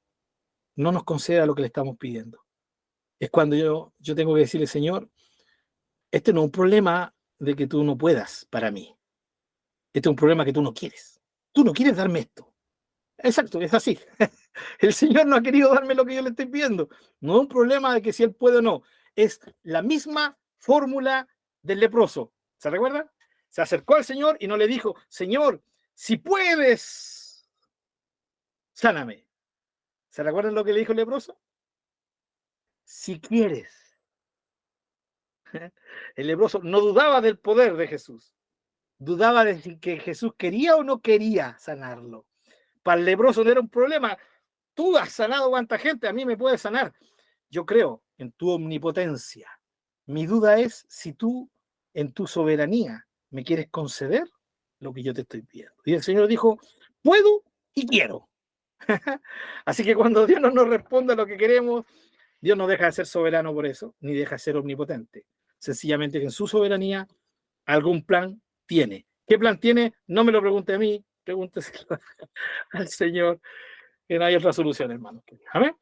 Speaker 1: nos conceda lo que le estamos pidiendo. Es cuando yo tengo que decirle, Señor, este no es un problema de que tú no puedas para mí. Este es un problema que tú no quieres. Tú no quieres darme esto. Exacto, es así. El Señor no ha querido darme lo que yo le estoy pidiendo. No es un problema de que si Él puede o no. Es la misma fórmula del leproso. ¿Se recuerdan? Se acercó al Señor y no le dijo, Señor, si puedes, sáname. ¿Se recuerdan lo que le dijo el leproso? Si quieres. El leproso no dudaba del poder de Jesús. Dudaba de si que Jesús quería o no quería sanarlo. Para el leproso no era un problema. tú has sanado cuánta gente, a mí me puedes sanar. Yo creo en tu omnipotencia. Mi duda es si tú, en tu soberanía, me quieres conceder lo que yo te estoy pidiendo. Y el Señor dijo, puedo y quiero. Así que cuando Dios no nos responde a lo que queremos, Dios no deja de ser soberano por eso, ni deja de ser omnipotente. Sencillamente que en su soberanía algún plan tiene. ¿Qué plan tiene? No me lo pregunte a mí, pregúntese al Señor, que no hay otra solución, hermano. Amén.